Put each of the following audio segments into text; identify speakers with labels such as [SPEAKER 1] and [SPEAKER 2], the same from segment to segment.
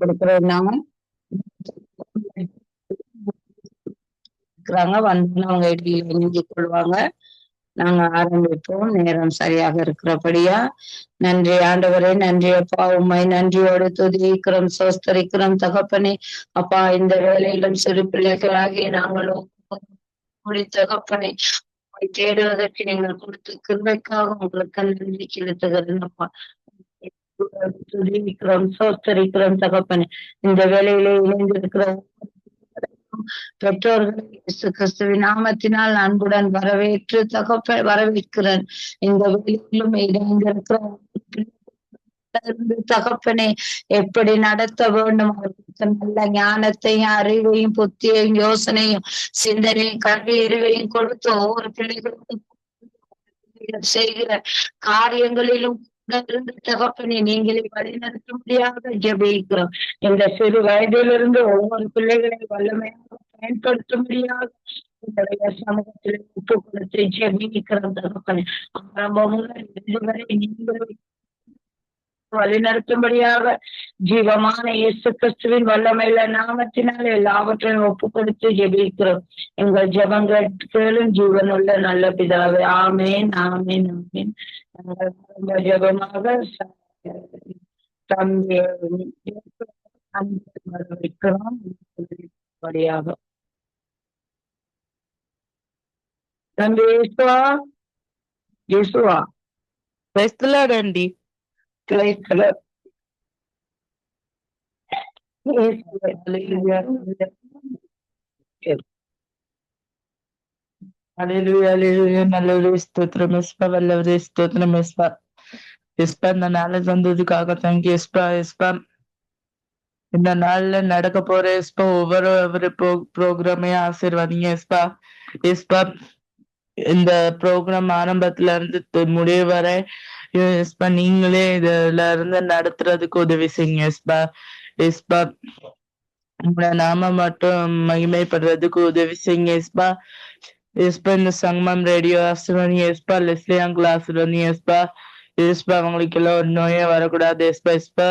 [SPEAKER 1] கொடுக்கிறோம் நாங்க இருக்கிறாங்க வந்து அவங்க இடையில இணைஞ்சு கொள்வாங்க. நாங்க ஆரம்பிப்போம் நேரம் சரியாக இருக்கிறபடியா. நன்றி ஆண்டவரே, நன்றி அப்பா, உம்மை நன்றியோடு துதிக்கிறோம், சோஸ்தரிக்கிறோம் தகப்பனே. அப்பா, இந்த வேலையிலும் சிறு பிள்ளைகளாகி நாங்களும் தகப்பனை உம்மை தேடுவதற்கு நீங்கள் கொடுத்த கிருபைக்காக உங்களுக்கு நன்றி செலுத்துகிறேன் அப்பா. துதிக்கிறோம், சோஸ்தரிக்கிறோம் தகப்பனே. இந்த வேலையிலே இணைந்திருக்கிற பெற்றோர்களை இயேசு கிறிஸ்துவின் நாமத்தினால் அன்புடன் வரவேற்று வரவேற்கிறேன். இந்த வெளியிலும் இணைந்திருக்கிற தகப்பனே, எப்படி நடத்த வேண்டும் அவர்களுக்கு நல்ல ஞானத்தையும் அறிவையும் புத்தியையும் யோசனையும் சிந்தனையும் கல்வி அறிவையும் கொடுத்து ஒவ்வொரு பிள்ளைகளுக்கும் செய்கிற காரியங்களிலும் இருந்து தகப்பனே நீங்களே வழிநடத்தும்படியாக ஜெபிக்கிறோம். இந்த சிறு வயதிலிருந்து ஒவ்வொரு பிள்ளைகளை வல்லமையாக பயன்படுத்தும்படியாக உங்களுடைய சமூகத்தில் ஒப்பு கொடுத்து ஜெபிக்கிறோம் தகப்பனே. ஆரம்பம் முதல் இறுதி வரை நீங்கள் வழிநடத்தும்படியாக ஜீவமான இயேசு கிறிஸ்துவின் வல்லமையில நாமத்தினால் எல்லாவற்றையும் ஒப்பு கொடுத்து ஜெபிக்கிறோம். எங்கள் ஜெபங்கள் கேளும் ஜீவனுள்ள நல்ல பிதாவே. ஆமேன், ஆமேன், ஆமேன். நாங்கள் ஜெபமாக தம்பி வைக்கிறோம் படியாக. தம்பி இயேசுவா, இயேசுவா
[SPEAKER 2] క్రైస్తలాడండి
[SPEAKER 1] கிளைஸ்தல
[SPEAKER 2] நல்ல ஸ்தோத்திரம் எஸ்பா, வல்லவரே ஸ்தோத்திரம் எஸ்பா. எஸ்பா, இந்த நாளை தந்ததுக்காக தேங்க்யூ எஸ்பா. எஸ்பா, இந்த நாள்ல நடக்க போற எஸ்பா ஒவ்வொரு ப்ரோக்ராமையும் ஆசீர்வாதிங்க எஸ்பா. எஸ்பா, இந்த ப்ரோக்ராம் ஆரம்பத்துல இருந்து முடிவு வரை எஸ்பா நீங்களே இதுல இருந்து நடத்துறதுக்கு உதவி செய்யுங்க எஸ்பா. எஸ்பா, உங்களோட நாம மட்டும் மகிமைப்படுறதுக்கு உதவி செய்யுங்க எஸ்பா. எஸ்பா, இந்த சங்கமம் ரேடியோ ஆசிர்வாதிங்க எஸ்பா. லெஸ்லி அங்கிள் ஆசிர்வாதிங்க எஸ்பா. எஸ்பா, அவங்களுக்கு எல்லாம் ஒரு நோயே வரக்கூடாது எஸ்பா. எஸ்பா,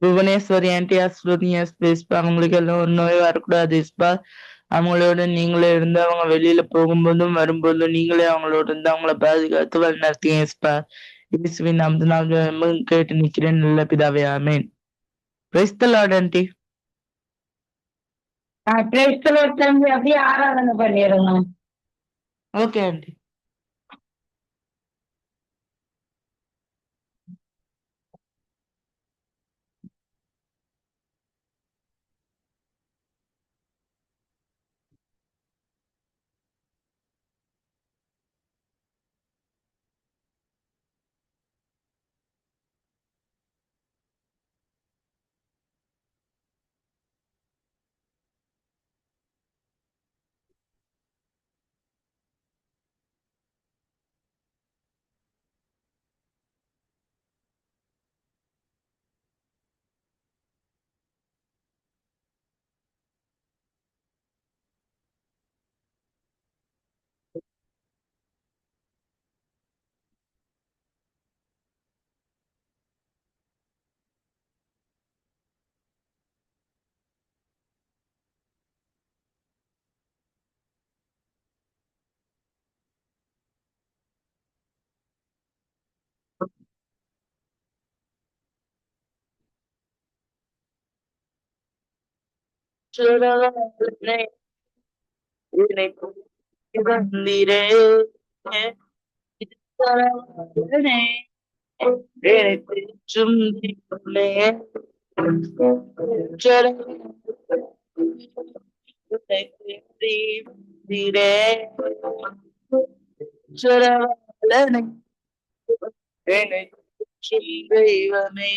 [SPEAKER 2] புவனேஸ்வரி ஆன்டி ஆசிர்வாதிங்க எஸ்பா. அவங்களுக்கு எல்லாம் ஒரு நோயே வரக்கூடாது எஸ்பா. அவங்களோட நீங்களே இருந்து அவங்க வெளியில போகும்போதும் வரும்போதும் நீங்களே அவங்களோட இருந்து அவங்கள பாதுகாத்து வழி நடத்தீங்க எஸ்பா. இயேசுவின் நாமத்தினால் கேட்டு நிக்கிறேன் நல்ல பிதாவே, amen. Praise the lord aunty.
[SPEAKER 1] தம்பி அப்படியே ஆராதனை பண்ணிடுங்க.
[SPEAKER 2] Okay aunty. வந்தீரே தெய்வமே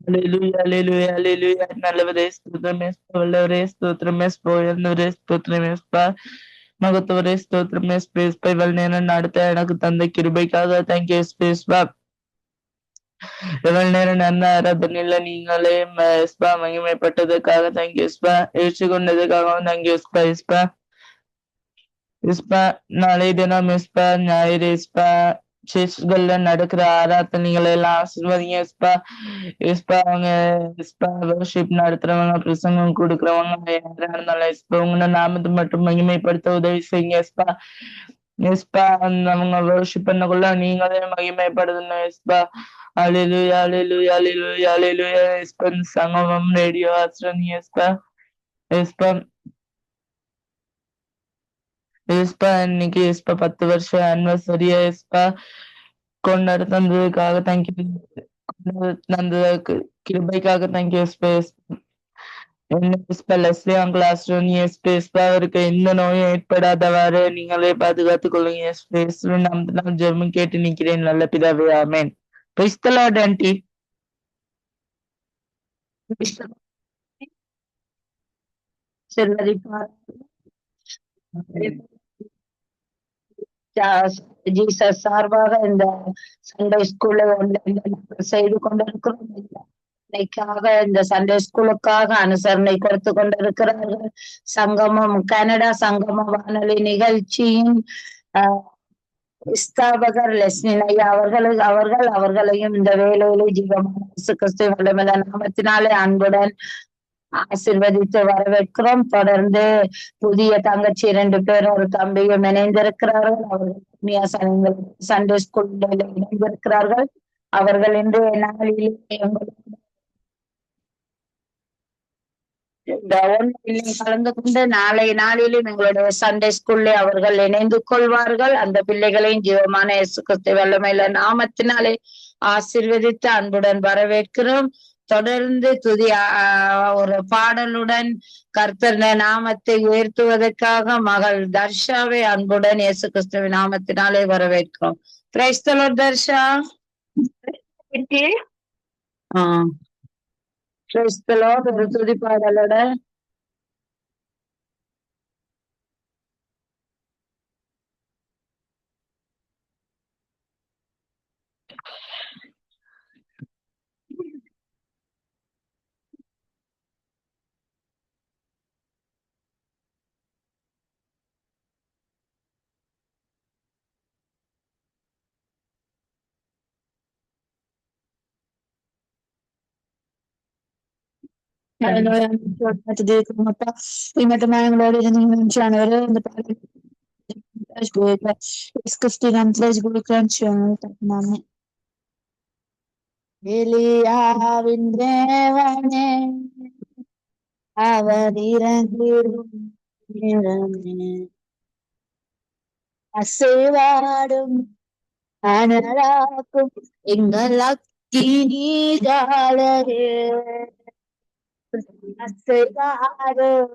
[SPEAKER 2] Hallelujah, hallelujah, hallelujah. நல்லவரே ஸ்தோத்திரமே, வல்லவரே ஸ்தோத்திரமே, உயர்ந்தவரே ஸ்தோத்திரமே, மகத்துவரே ஸ்தோத்திரமே, இவ்வளவு நேரம் நடத்த எனக்கு தந்த கிருபைக்காக தேங்க்யூ ஸ்பா. இவ்வளவு நேரம் நல்ல ஆராதனையில நீங்களே ஸ்பா மகிமைப்பட்டதுக்காக தேங்க்யூ ஸ்பா. எழுச்சி கொண்டதுக்காகவும் தேங்க்யூ ஸ்பா ஸ்பா. இஸ்பா நாளை தினம் இஸ்பா ஞாயிறு இஸ்பா சர்ச்கள்ல நடக்கிற ஆராதனைகளை எல்லாம் ஆசீர்வதிங்க இஸ்பா. இஸ்பா அவங்க இஸ்பா வர்ஷிப் நடத்துறவங்க பிரசங்கம் கொடுக்குறவங்க யாரா இருந்தாலும் இஸ்பா உங்க நாமத்தை மட்டும் மகிமைப்படுத்த உதவி செய்யுங்க இஸ்பா. இஸ்பா அவங்க வர்ஷிப் பண்ணக்குள்ள நீங்களே மகிமைப்படுத்தணும் இஸ்பா. அல்லேலூயா அல்லேலூயா அல்லேலூயா அல்லேலூயா. இஸ்பா சங்கமம் ரேடியோ ஆசிரியர் இஸ்பா இஸ்பா இஸ்பா இன்னைக்கு இஸ்பா 10 வருஷம் ஆனிவர்சரியா இஸ்பா கொண்டாட தந்ததுக்காக தேங்க்யூ. தந்ததுக்கு கிருபைக்காக thank you Ishpah. Ishpah Leslie uncle ஆஸ்ட்ரோனி Ishpah அவருக்கு எந்த நோயும் ஏற்படாதவாறு நீங்களே பாதுகாத்துக் கொள்ளுங்க இஸ்பா. நாம் ஜெபம் கேட்டு நிக்கிறேன் நல்ல பிதாவே amen. Praise the lord aunty.
[SPEAKER 1] Jesus சார்பாக இந்த சண்டே ஸ்கூல்ல செய்து கொண்டிருக்கிறோம். இன்னைக்காக இந்த சண்டே ஸ்கூலுக்காக அனுசரணை கொடுத்து கொண்டிருக்கிறார்கள். சங்கமம் கனடா சங்கமம் வானொலி நிகழ்ச்சியின் ஸ்தாபகர் லெஸ்னின் ஐயா அவர்களையும் இந்த வேலையிலே ஜீவமான கிறிஸ்து வல்லமையுள்ள நாமத்தினாலே அன்புடன் ஆசீர்வதித்து வரவேற்கிறோம். தொடர்ந்து புதிய தங்கச்சி 2 பேரும் ஒரு தம்பியும் இணைந்திருக்கிறார்கள். அவர்கள் சண்டே ஸ்கூல்ல இணைந்திருக்கிறார்கள். அவர்கள் இன்றைய நாளிலே கலந்து கொண்டு நாளை நாளிலும் எங்களுடைய சண்டே ஸ்கூல்ல அவர்கள் இணைந்து கொள்வார்கள். அந்த பிள்ளைகளையும் ஜீவமான இயேசு கிறிஸ்து வல்லமையுள்ள நாமத்தினாலே ஆசீர்வதித்து அன்புடன் வரவேற்கிறோம். தொடர்ந்து ஒரு பாடலுடன் கர்த்தர் நாமத்தை உயர்த்துவதற்காக மகள் தர்ஷாவை அன்புடன் இயேசு கிறிஸ்துவின் நாமத்தினாலே வரவேற்கிறோம். Price the Lord Darsha. Price the Lord. ஒரு துதி பாடலோட எலியாவின் தேவனே அவர் இறங்கிடும் அசைவாடும் அனலாக்கும் எங்கள் அக்கினீஜாலரே. அசைவாடும்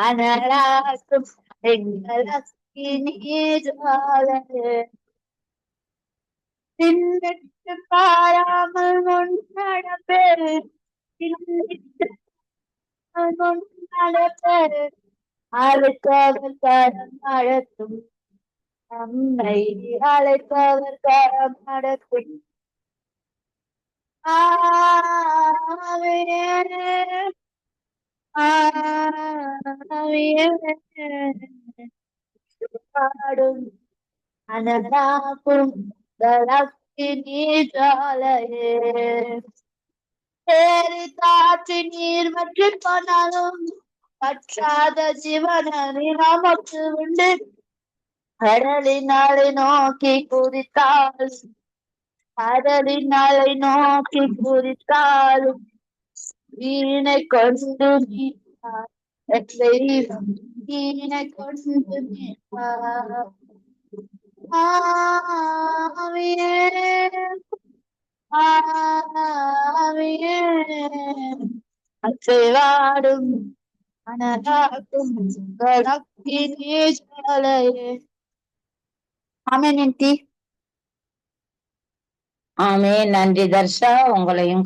[SPEAKER 1] அனலாக்கும் எங்கள் அக்கினீஜாலரே. பின்னிட்டு பாராமல் முன் நடப்பேன்
[SPEAKER 3] அழைத்தவர் கரம் அழைத்தும் நம்மை அழைத்தவர் கரம் நடத்தும் ஆவியே ஆவியே பாடும் அனதாக்கும் நீராலையே தேறி காற்று நீர் வற்றி போனாலும் பற்றாத ஜீவனி நமக்கு உண்டு கடலினாலை நோக்கி குதித்தால் கடலினாலை நோக்கி குதித்தாலும் வீணை கொண்டு தெய்வம் வீணை கொண்டு ஆவியே ஆவியே அசைவாடும் அனதாக்கும் நீராலையே ஆமென் ஆண்டி.
[SPEAKER 1] ஆமே, நன்றி தர்ஷா. உங்களையும்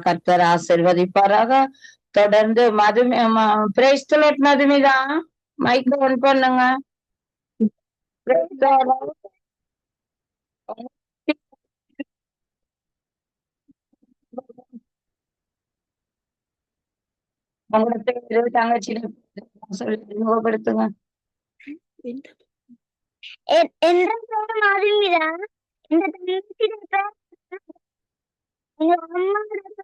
[SPEAKER 1] கர்த்தர் ஆசீர்வதிப்பாராக. தொடர்ந்து மதுமிதா மைக் ஆன் பண்ணுங்க. Praise the Lord. உங்களோட தங்கச்சி சொல்லி அறிமுகப்படுத்துங்க.
[SPEAKER 3] எந்த பேர் மதுமிதா? இந்த தங்கச்சியோட பேர் எங்க அம்மாவோட பேர்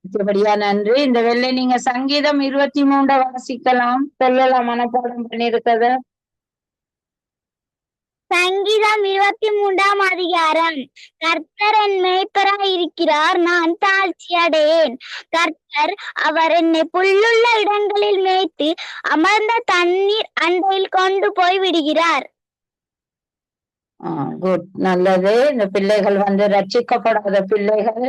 [SPEAKER 1] அடுத்தபடியா நன்றி. இந்த வெள்ளை நீங்க சங்கீதம் 23 வாசிக்கலாம், சொல்லலாம், மனப்பாடம் பண்ணிருக்கத.
[SPEAKER 3] சங்கீதம் 23 அதிகாரம். கர்த்தர் என் மேய்ப்பராய் இருக்கிறார், நான் தாழ்ச்சி அடையேன். கர்த்தர் அவர் என்னை புல்லுள்ள இடங்களில் மேய்த்து அமர்ந்த தண்ணீர் அண்டையில் கொண்டு போய் விடுகிறார்.
[SPEAKER 1] குட், நல்லது. இந்த பிள்ளைகள் ரட்சிக்கப்படாத பிள்ளைகள்,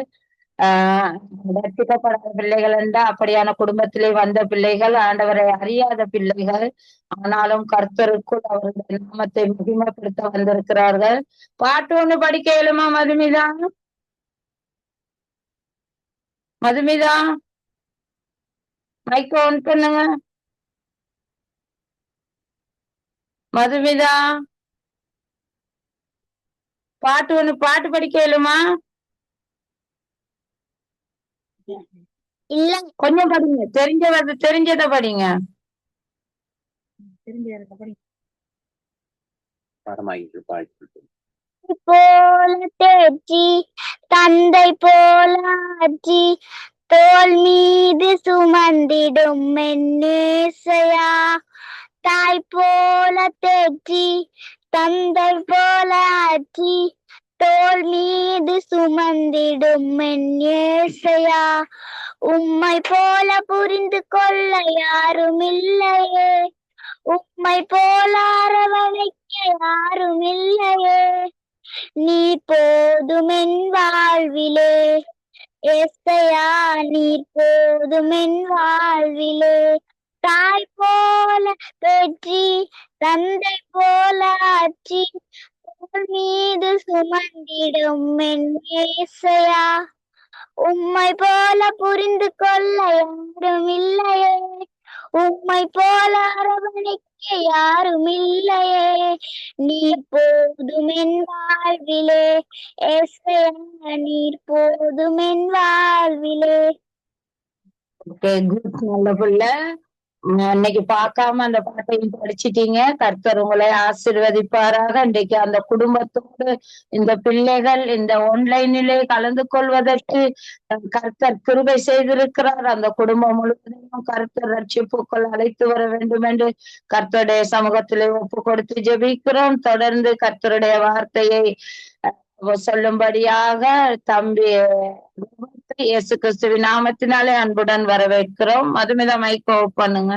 [SPEAKER 1] ரட்சிக்கப்படாத பிள்ளைகள் என்றா அப்படியான குடும்பத்திலே வந்த பிள்ளைகள், ஆண்டவரை அறியாத பிள்ளைகள். ஆனாலும் கர்த்தருக்குள் அவருடைய நாமத்தை மகிமைப்படுத்த வந்திருக்கிறார்கள். பாட்டு ஒண்ணு படிக்க இயலுமா மதுமிதா? மதுமிதா மைக் ஆன் பண்ணுங்க. மதுமிதா பாட்டு படிக்க இயலுமா?
[SPEAKER 3] இல்ல,
[SPEAKER 1] கொஞ்சம் படிங்க, தெரிஞ்சதை படிங்க.
[SPEAKER 3] போல தேற்றி தந்தை போல ஆற்றி தோல் மீது சுமந்திடும் மென்னேசையா. தாய் போல தேற்றி தந்தை போல ஆற்றி தோல் மீது சுமந்திடும் மென்னேசையா. உம்மை போல புரிந்து கொள்ள யாரும் இல்லையே, உம்மை போல அரவணைக்க யாரும் இல்லையே. நீ போதுமென் வாழ்விலே ஏசையா, நீர் போதுமென் வாழ்விலே. தாய் போல பெற்றி தந்தை போல ஆற்றி தோள் மீது சுமந்திடும் என் ஏசையா. உம்மை போல புரிந்து கொள்ள யாரும் இல்லையே, உம்மை போல அரவணைக்க யாரும் இல்லையே. நீர் போதுமென் வாழ்விலே ஏசையா, நீர் போதுமென் வாழ்விலே.
[SPEAKER 1] ஓகே, குட், நல்ல பிள்ளை. இன்னைக்கு பார்க்காம அந்த பாட்டையும் படிச்சிட்டீங்க. கர்த்தர் உங்களை ஆசீர்வதிப்பாராக. இன்றைக்கு அந்த குடும்பத்தோடு இந்த பிள்ளைகள் இந்த ஆன்லைனிலே கலந்து கொள்வதற்கு கர்த்தர் கிருபை செய்திருக்கிறார். அந்த குடும்பம் முழுவதையும் கர்த்தர் ரட்சிப்புக்குள் அழைத்து வர வேண்டும் என்று கர்த்தருடைய சமூகத்திலே ஒப்பு கொடுத்து ஜெபிக்கிறோம். தொடர்ந்து கர்த்தருடைய வார்த்தையை சொல்லும்படியாக தம்பி இயேசு கிறிஸ்துவின் நாமத்தினாலே அன்புடன் வரவேற்கிறோம். மதுமிதா மைக் ஆஃப் பண்ணுங்க.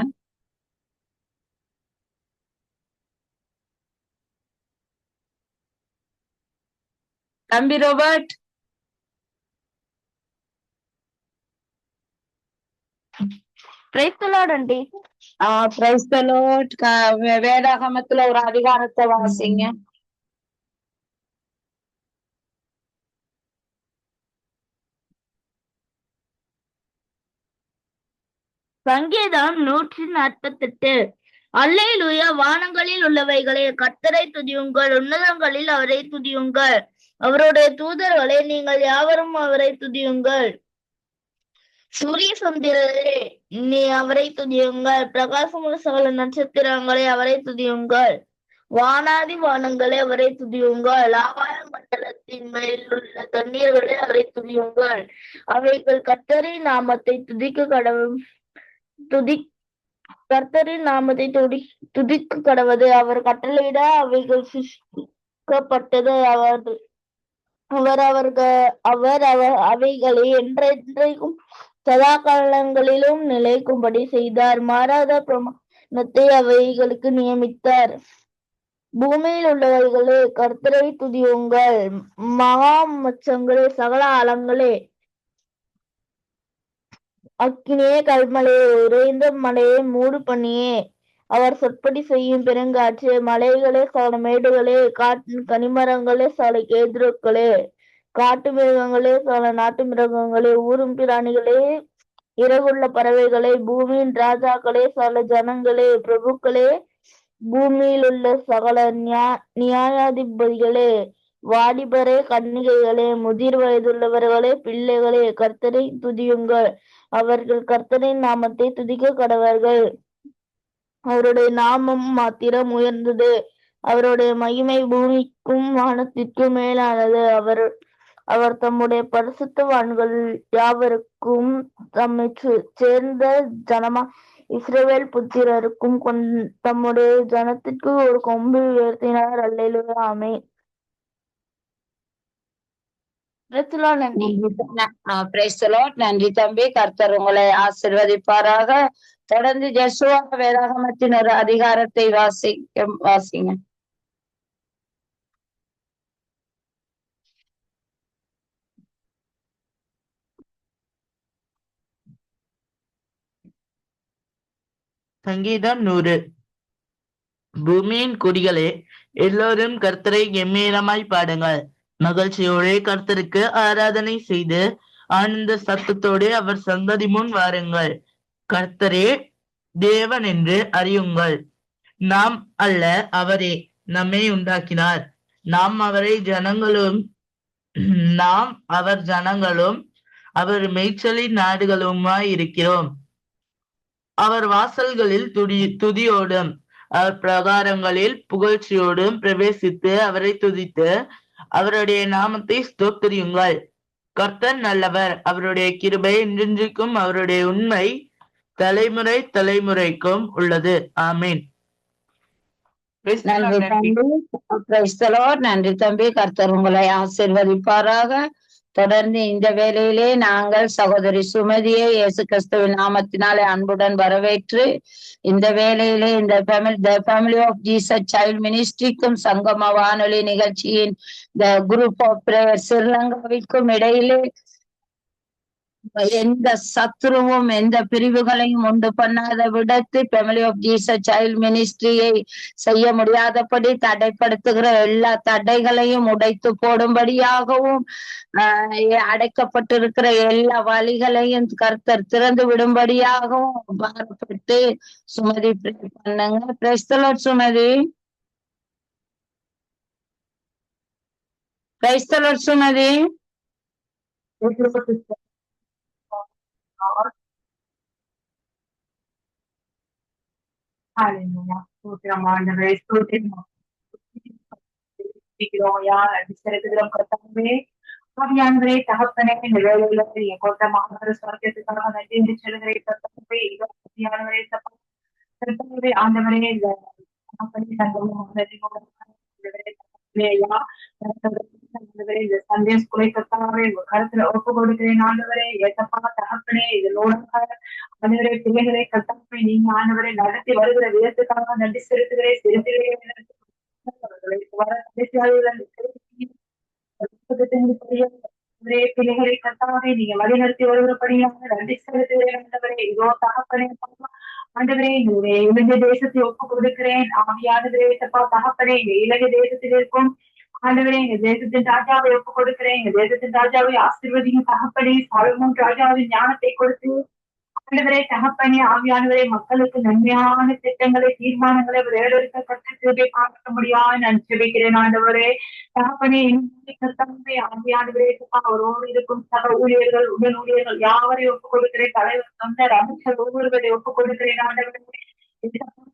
[SPEAKER 1] தம்பி ரோபர்ட்.
[SPEAKER 3] பிரைஸ்தலோடண்டி.
[SPEAKER 1] Praise the Lord. வேதாகமத்துல ஒரு அதிகாரத்தை வாசிங்க.
[SPEAKER 3] சங்கீதம் 148. அல்லேலூயா, வானங்களில் உள்ளவைகளே கர்த்தரை துதியுங்கள், உன்னதங்களில் அவரை துதியுங்கள், அவருடைய தூதர்களே நீங்கள் யாவரும் அவரை துதியுங்கள். சூரிய சந்திரரே நீ அவரை துதியுங்கள், பிரகாசமுள்ள சகல நட்சத்திரங்களே அவரை துதியுங்கள், வானாதி வானங்களே அவரை துதியுங்கள், ஆகாய மண்டலத்தின் மேல் உள்ள தண்ணீர்களே அவரை துதியுங்கள். அவைகள் கர்த்தரின் நாமத்தை கர்த்தரின் நாமத்தை துதிக்க கடவது. அவர் கட்டளையிட அவைகள் சிருஷ்டிக்கப்பட்டது. அவர் அவைகளை என்றென்றைக்கும் சதா காலங்களிலும் நிலைக்கும்படி செய்தார். மாறாத பிரமாணத்தை அவைகளுக்கு நியமித்தார். பூமியில் உள்ளவர்களே கர்த்தரை துதியுங்கள், மகா மச்சங்களே சகல ஆழங்களே அக்கினியே கல்மலையே உறைந்த மலையே மூடு பண்ணியே அவர் சொற்படி செய்யும் பெருங்காற்று மலைகளே சகல மேடுகளே கனிமரங்களே சகல கேதுருக்களே காட்டு மிருகங்களே சகல நாட்டு மிருகங்களே ஊரும் பிராணிகளே இறகுள்ள பறவைகளே பூமியின் ராஜாக்களே சகல ஜனங்களே பிரபுக்களே பூமியில் உள்ள சகல நியாயாதிபதிகளே வாலிபரே கன்னிகைகளே முதிர் வயதுள்ளவர்களே பிள்ளைகளே கர்த்தரை துதியுங்கள். அவர்கள் கர்த்தரின் நாமத்தை துதிக்க கடவர்கள். அவருடைய நாமம் மாத்திரம் உயர்ந்தது, அவருடைய மகிமை பூமிக்கும் வானத்திற்கும் மேலானது. அவர் தம்முடைய பரிசுத்தவான்கள் யாவருக்கும் தம்மை சேர்ந்த ஜனமா இஸ்ரவேல் புத்திரருக்கும் தம்முடைய ஜனத்திற்கு ஒரு கொம்பு உயர்த்தினார். அல்லேலூயா, ஆமென்.
[SPEAKER 1] நன்றி தம்பி, கர்த்தர் உங்களை ஆசீர்வதிப்பாராக. தொடர்ந்து ஜெசுவா வேதாகமத்தின் ஒரு அதிகாரத்தை வாசிங்க.
[SPEAKER 2] சங்கீதம் 100. பூமியின் குடிகளே எல்லோரும் கர்த்தரை கம்பீரமாய் பாடுங்கள், மகிழ்ச்சியோടെ கர்த்தருக்கு ஆராதனை செய்து ஆனந்த சத்தத்தோடு அவர் சந்ததி முன் வாருங்கள். கர்த்தரே தேவன் என்று அறியுங்கள், நாம் அல்ல அவரே நம்மை உண்டாக்கினார். நாம் அவர் ஜனங்களும் அவர் மேய்ச்சலின் நாடுகளுமாய் இருக்கிறோம். அவர் வாசல்களில் துதியோடும் அவர் பிரகாரங்களில் புகழ்ச்சியோடும் பிரவேசித்து அவரை துதித்து அவருடைய நாமத்தை ஸ்தோத்திரியுங்கள். கர்த்தர் நல்லவர், அவருடைய கிருபை என்றென்றைக்கும், அவருடைய உண்மை தலைமுறை தலைமுறைக்கும் உள்ளது. ஆமீன்.
[SPEAKER 1] நன்றி தம்பி, கர்த்தர் உங்களை ஆசீர்வதிப்பாராக. தொடர்ந்து இந்த வேளையிலே நாங்கள் சகோதரி சுமதியை இயேசு கிறிஸ்துவின் நாமத்தினாலே அன்புடன் வரவேற்று இந்த வேளையிலே இந்த ஃபேமிலி ஆஃப் ஜீசஸ் சைல்ட் மினிஸ்ட்ரிக்கும் சங்கம வானொலி நிகழ்ச்சியின் குரூப் ஆஃப் பிரேயர் ஸ்ரீலங்காவிற்கும் இடையிலே எந்த சத்ருவும் எந்த பிரிவுகளையும் உண்டு பண்ணாத விடத்து ஃபேமிலி ஆஃப் ஜீசஸ் சைல்ட் மினிஸ்ட்ரியை செய்ய முடியாதபடி தடைப்படுத்துகிற எல்லா தடைகளையும் உடைத்து போடும்படியாகவும் அடைக்கப்பட்டிருக்கிற எல்லா வழிகளையும் கர்த்தர் திறந்து விடும்படியாகவும் பாரப்பட்டு சுமதி பண்ணுங்க. Price the Lord Sumathi. Price the Lord Sumathi.
[SPEAKER 4] ஆவியானவரே தகப்பனே, இந்த வேலையில என் கோட்ட மாநகர சுவாரஸ்யத்துக்காக நன்றி என்று சொல்லுகிறே. ஆண்டவரே ஆண்டவரே இந்த இந்த சண்டே ஸ்கூலை கத்தாவே உங்க கருத்துல ஒப்பு கொடுக்கிறேன். ஆண்டவரே ஏத்தப்பா தகப்பனே, இதனோட ஆண்டவரே பிள்ளைகளை கத்தாவே நீங்க ஆண்டவரை நடத்தி வருகிற விதத்துக்காக நன்றி செலுத்துகிறேன். பிள்ளைகளை கத்தாவே நீங்க வழிநடத்தி வருகிறபடியாக நன்றி செலுத்துகிறேன் ஆண்டவரே. இதோ தகப்பனே ஆண்டவரே எங்களுடைய இலங்கை தேசத்தை ஒப்பு கொடுக்கிறேன். ஆவியானவரே தகப்பனே எங்க இலங்கை தேசத்தில் இருக்கும் ஆண்டவரே எங்க தேசத்தின் ராஜாவை ஒப்பு கொடுக்கிறேன். எங்க தேசத்தின் ராஜாவை ஆசீர்வதியும் தகப்பனே. சாலமோன் ராஜாவின் ஞானத்தை கொடுத்து ஆண்டவரே தகப்பனே ஆவியானவரே மக்களுக்கு நன்மையான திட்டங்களை தீர்மானங்களை வேறொருக்க கற்றுக்கொண்டே பார்க்க முடியாது நான் ஜெபிக்கிறேன் ஆண்டவரே. தகப்பனே கர்த்தாவே ஆவியானவரே அவரோடு இருக்கும் சக ஊழியர்கள் உடல் ஊழியர்கள் யாவரையும் ஒப்புக் கொடுக்கிறேன். தலைவர் தொண்டர் அமைச்சர் ஒவ்வொருவரை ஒப்புக் கொடுக்கிறேன் ஆண்டவரே.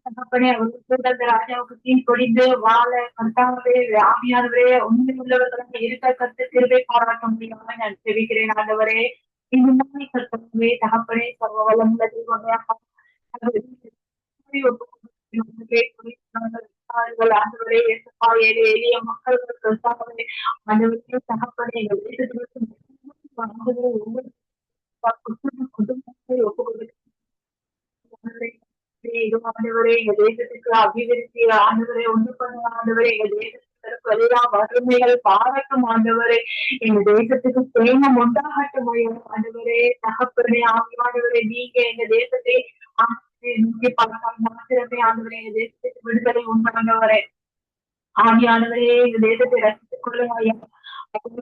[SPEAKER 4] தகப்பனே அவர்களுக்கு ராஜாவுக்கு தீன் பொடிந்து வாழ கர்த்தாவே ஆவியானவரே உண்மை உள்ளவர்களாக இருக்க கற்று திருவை பாராட்ட முடியாது நான் ஜெபிக்கிறேன் ஆண்டவரே. கர்த்தாவே தகப்பனே சர்வ வல்லமுள்ள தெய்வமே ஆண்டவரே எளிய மக்களுக்கு கர்த்தாவே ஆண்டவரே தகப்பனே குடும்பத்தை ஒப்புக் ஆண்டவரே எங்க தேசத்துக்கு அபிவிருத்தி ஆண்டவரே ஒண்ணு பண்ண ஆண்டவரே எங்க தேசத்துக்கு எல்லா வறுமைகள் பாராட்டும் ஆண்டவரே. எங்க தேசத்துக்கு சேமம் உண்டாகட்டும் ஆண்டவரே தகப்பனே ஆண்டவரே நீங்க எங்க தேசத்தை மாத்திரமே ஆண்டவரே எங்க தேசத்துக்கு விடுதலை உண்டானவரே. ஆவியானவரே எங்க தேசத்தை ரசித்துக் கொள்ளும்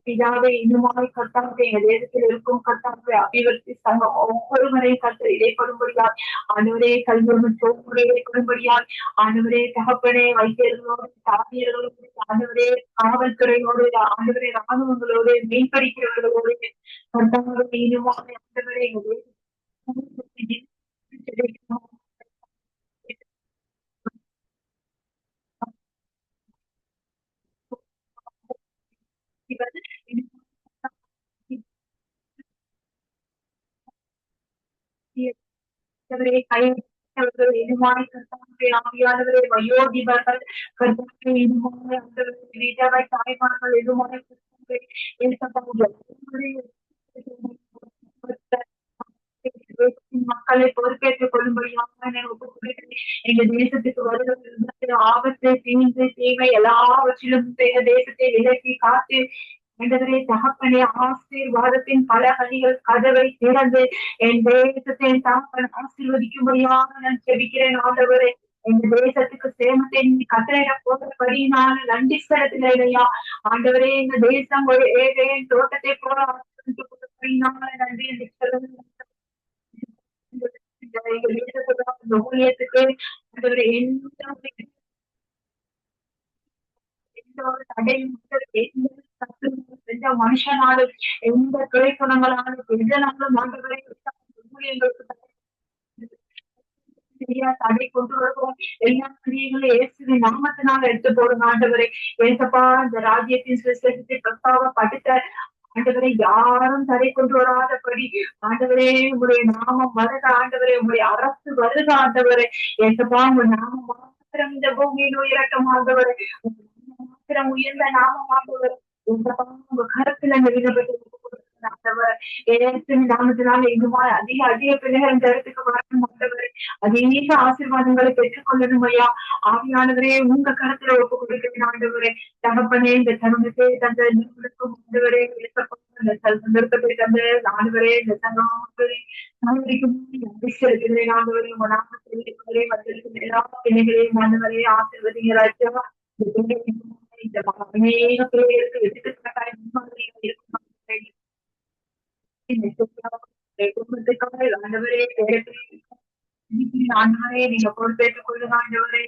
[SPEAKER 4] பிதாவே இன்னுமாய் கர்த்தாவே எங்க தேசத்தில் இருக்கும் கர்த்தாவே அபிவிருத்தி சங்கம் ஒவ்வொருவரையும் கர்த்தர் இடைப்படும்படியால் ஆண்டவரே கல்வியுடன் சோமுறை இடைப்படும்படியால் ஆண்டவரே தகப்பனே வைத்தியர்களோடு தாதியர்களோடு ஆண்டவரே காவல்துறையோடு ஆண்டவரே ராணுவங்களோடு மீன்படிக்கிறவர்களோடு கர்த்தாவே இன்னுமாய் ஆண்டவரே எங்க தேசத்தில் கைவர்கள் எதுவாய் கர்த்தாவே ஆவியானவரே வயோதிபர்கள் கர்த்தாவே எதுவாய் வீட்டவை தாய்மார்கள் எதுவாய் மக்களை பொறுப்பேற்றுக் கொள்ளும்படியாக எங்க தேசத்துக்கு வருகிற ஆபத்து தீங்கு தீமை எல்லாவற்றிலும் தேசத்தை விலக்கி காத்து ஆண்டவரே தகப்பனே ஆசீர்வாதத்தின் பல கனிகள் கதவை திறந்து என் தேசத்தை தகப்பன் ஆசீர்வதிக்கும்படியாக நான் ஜெபிக்கிறேன் ஆண்டவரே. எங்க தேசத்துக்கு சேமத்தை கட்டளையிட போறபடினால நன்றி செலுத்தின இல்லையா ஆண்டவரே. எங்க தேசம் ஒரு ஏதேன் தோட்டத்தை போல நன்றி என்று சொல்லுங்க. எங்க தேசத்துக்கு ஊழியத்துக்கு ஆண்டவரே எந்த மனுஷனாலும் எந்த துறைக்குணங்களாலும் எதனாலும் ஆண்டவரை தடை கொண்டு வருவோம். எல்லா கிரியைகளும் இயேசுவின் நாமத்தினால எடுத்து போடுங்க ஆண்டவரை. ஏசப்பா இந்த ராஜ்யத்தின் சுவிசேஷத்தை பிரஸ்தாவப்படுத்த ஆண்டவரை யாரும் தடை கொண்டு வராதபடி ஆண்டவரே உங்களுடைய நாமம் வருக ஆண்டவரே. உங்களுடைய அரசு வருக ஆண்டவரை. ஏசப்பா உங்க நாமம் மாத்திரம் இந்த பூமியில் உயரட்டும் ஆண்டவரை. மாத்திரம் உயர்ந்த நாமம் ஆண்டவரை. உங்க கருத்துல நெருங்கப்பட்டு நாமத்தினால எங்குமா அதிக பிள்ளைகள் இந்த இடத்துக்கு வரணும் ஆண்டவரே. அதிக ஆசீர்வாதங்களை பெற்றுக் கொள்ளணும் ஐயா. ஆவியானவரே உங்க கருத்துல ஒப்பு கொடுக்கிறேன் ஆண்டவரே. தகப்பனே இந்த தருணத்தை தந்த ஆண்டவரே சந்தர்ப்பத்தை தந்த ஆண்டவரே இந்த சங்கமானவரே செலுத்துகிறேன் ஆண்டவரே. உங்க நாமத்திலே வந்திருக்கும் எல்லா பிள்ளைகளையும் ஆண்டவரே ஆசீர்வதிங்களாச்சா. இந்த அநேக பிள்ளைகளுக்கு எடுத்துக்காட்டாய் இருக்கும் குடும்பத்துக்காக ஆண்டவரே ஆண்டவரே நீங்க பொறுப்பேற்றுக் கொள்ளுங்க ஆண்டவரே.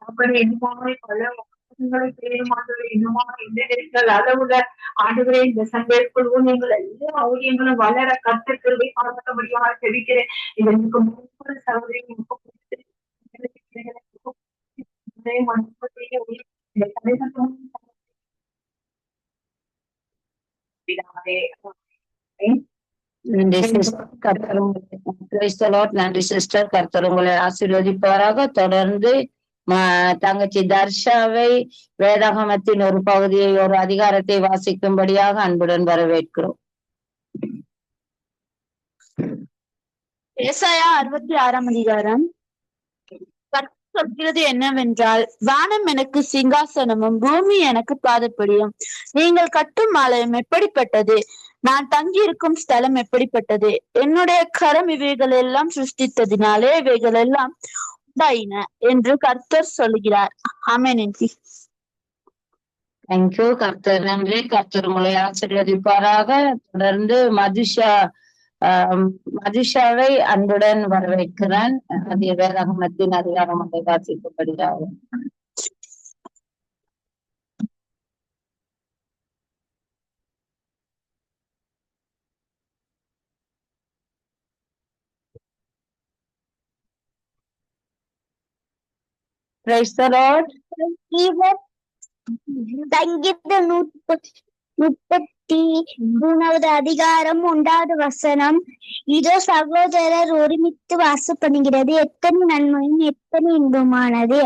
[SPEAKER 4] அப்படி என்னமாய் பல வாசங்களை செய்யும் ஆண்டவரே. இன்னுமா இந்த அளவுல ஆண்டவரே இந்த சந்தைக்குள் ஊழியங்கள் எல்லா ஊழியங்களும் வளர கர்த்தர் பார்க்க முடியாத தெரிவிக்கிறேன். இதற்கு முன்பு சகோதரி
[SPEAKER 1] நன்றி சிஸ்டர். கர்த்தர் உங்களை ஆசீர்வதிப்பாராக. தொடர்ந்து தங்கச்சி தர்ஷாவை வேதாகமத்தின் ஒரு பகுதியை ஒரு அதிகாரத்தை வாசிக்கும்படியாக அன்புடன் வரவேற்கிறோம்.
[SPEAKER 5] ஏசாயா 66ஆம் அதிகாரம். சொல்கிறது என்னவென்றால், வானம் எனக்கு சிங்காசனமும் பூமி எனக்கு பாதப்படியும். நீங்கள் கட்டும் ஆலயம் எப்படிப்பட்டது? நான் தங்கியிருக்கும் ஸ்தலம் எப்படிப்பட்டது? என்னுடைய கரம் இவைகள் எல்லாம் சிருஷ்டித்ததினாலே இவைகள் எல்லாம் உண்டாயின என்று கர்த்தர் சொல்லுகிறார். ஆமென்.
[SPEAKER 1] தேங்க்யூ. கர்த்தர் நன்றி. கர்த்தர் உங்களை ஆசீர்வதிப்பாராக. தொடர்ந்து மதுஷாவை அன்புடன் வரவேற்கிறேன். அது வேதாகமத்தின் அதிகாரம் அதை வாசிக்கப்படுகிறார். Praise the Lord.
[SPEAKER 3] சங்கீதம் 33வது அதிகாரம் 1வது வசனம். இதோ சகோதரர் ஒருமித்து வாசப்படுகிறது, எத்தனை நன்மையும் எத்தனை இன்பமானது.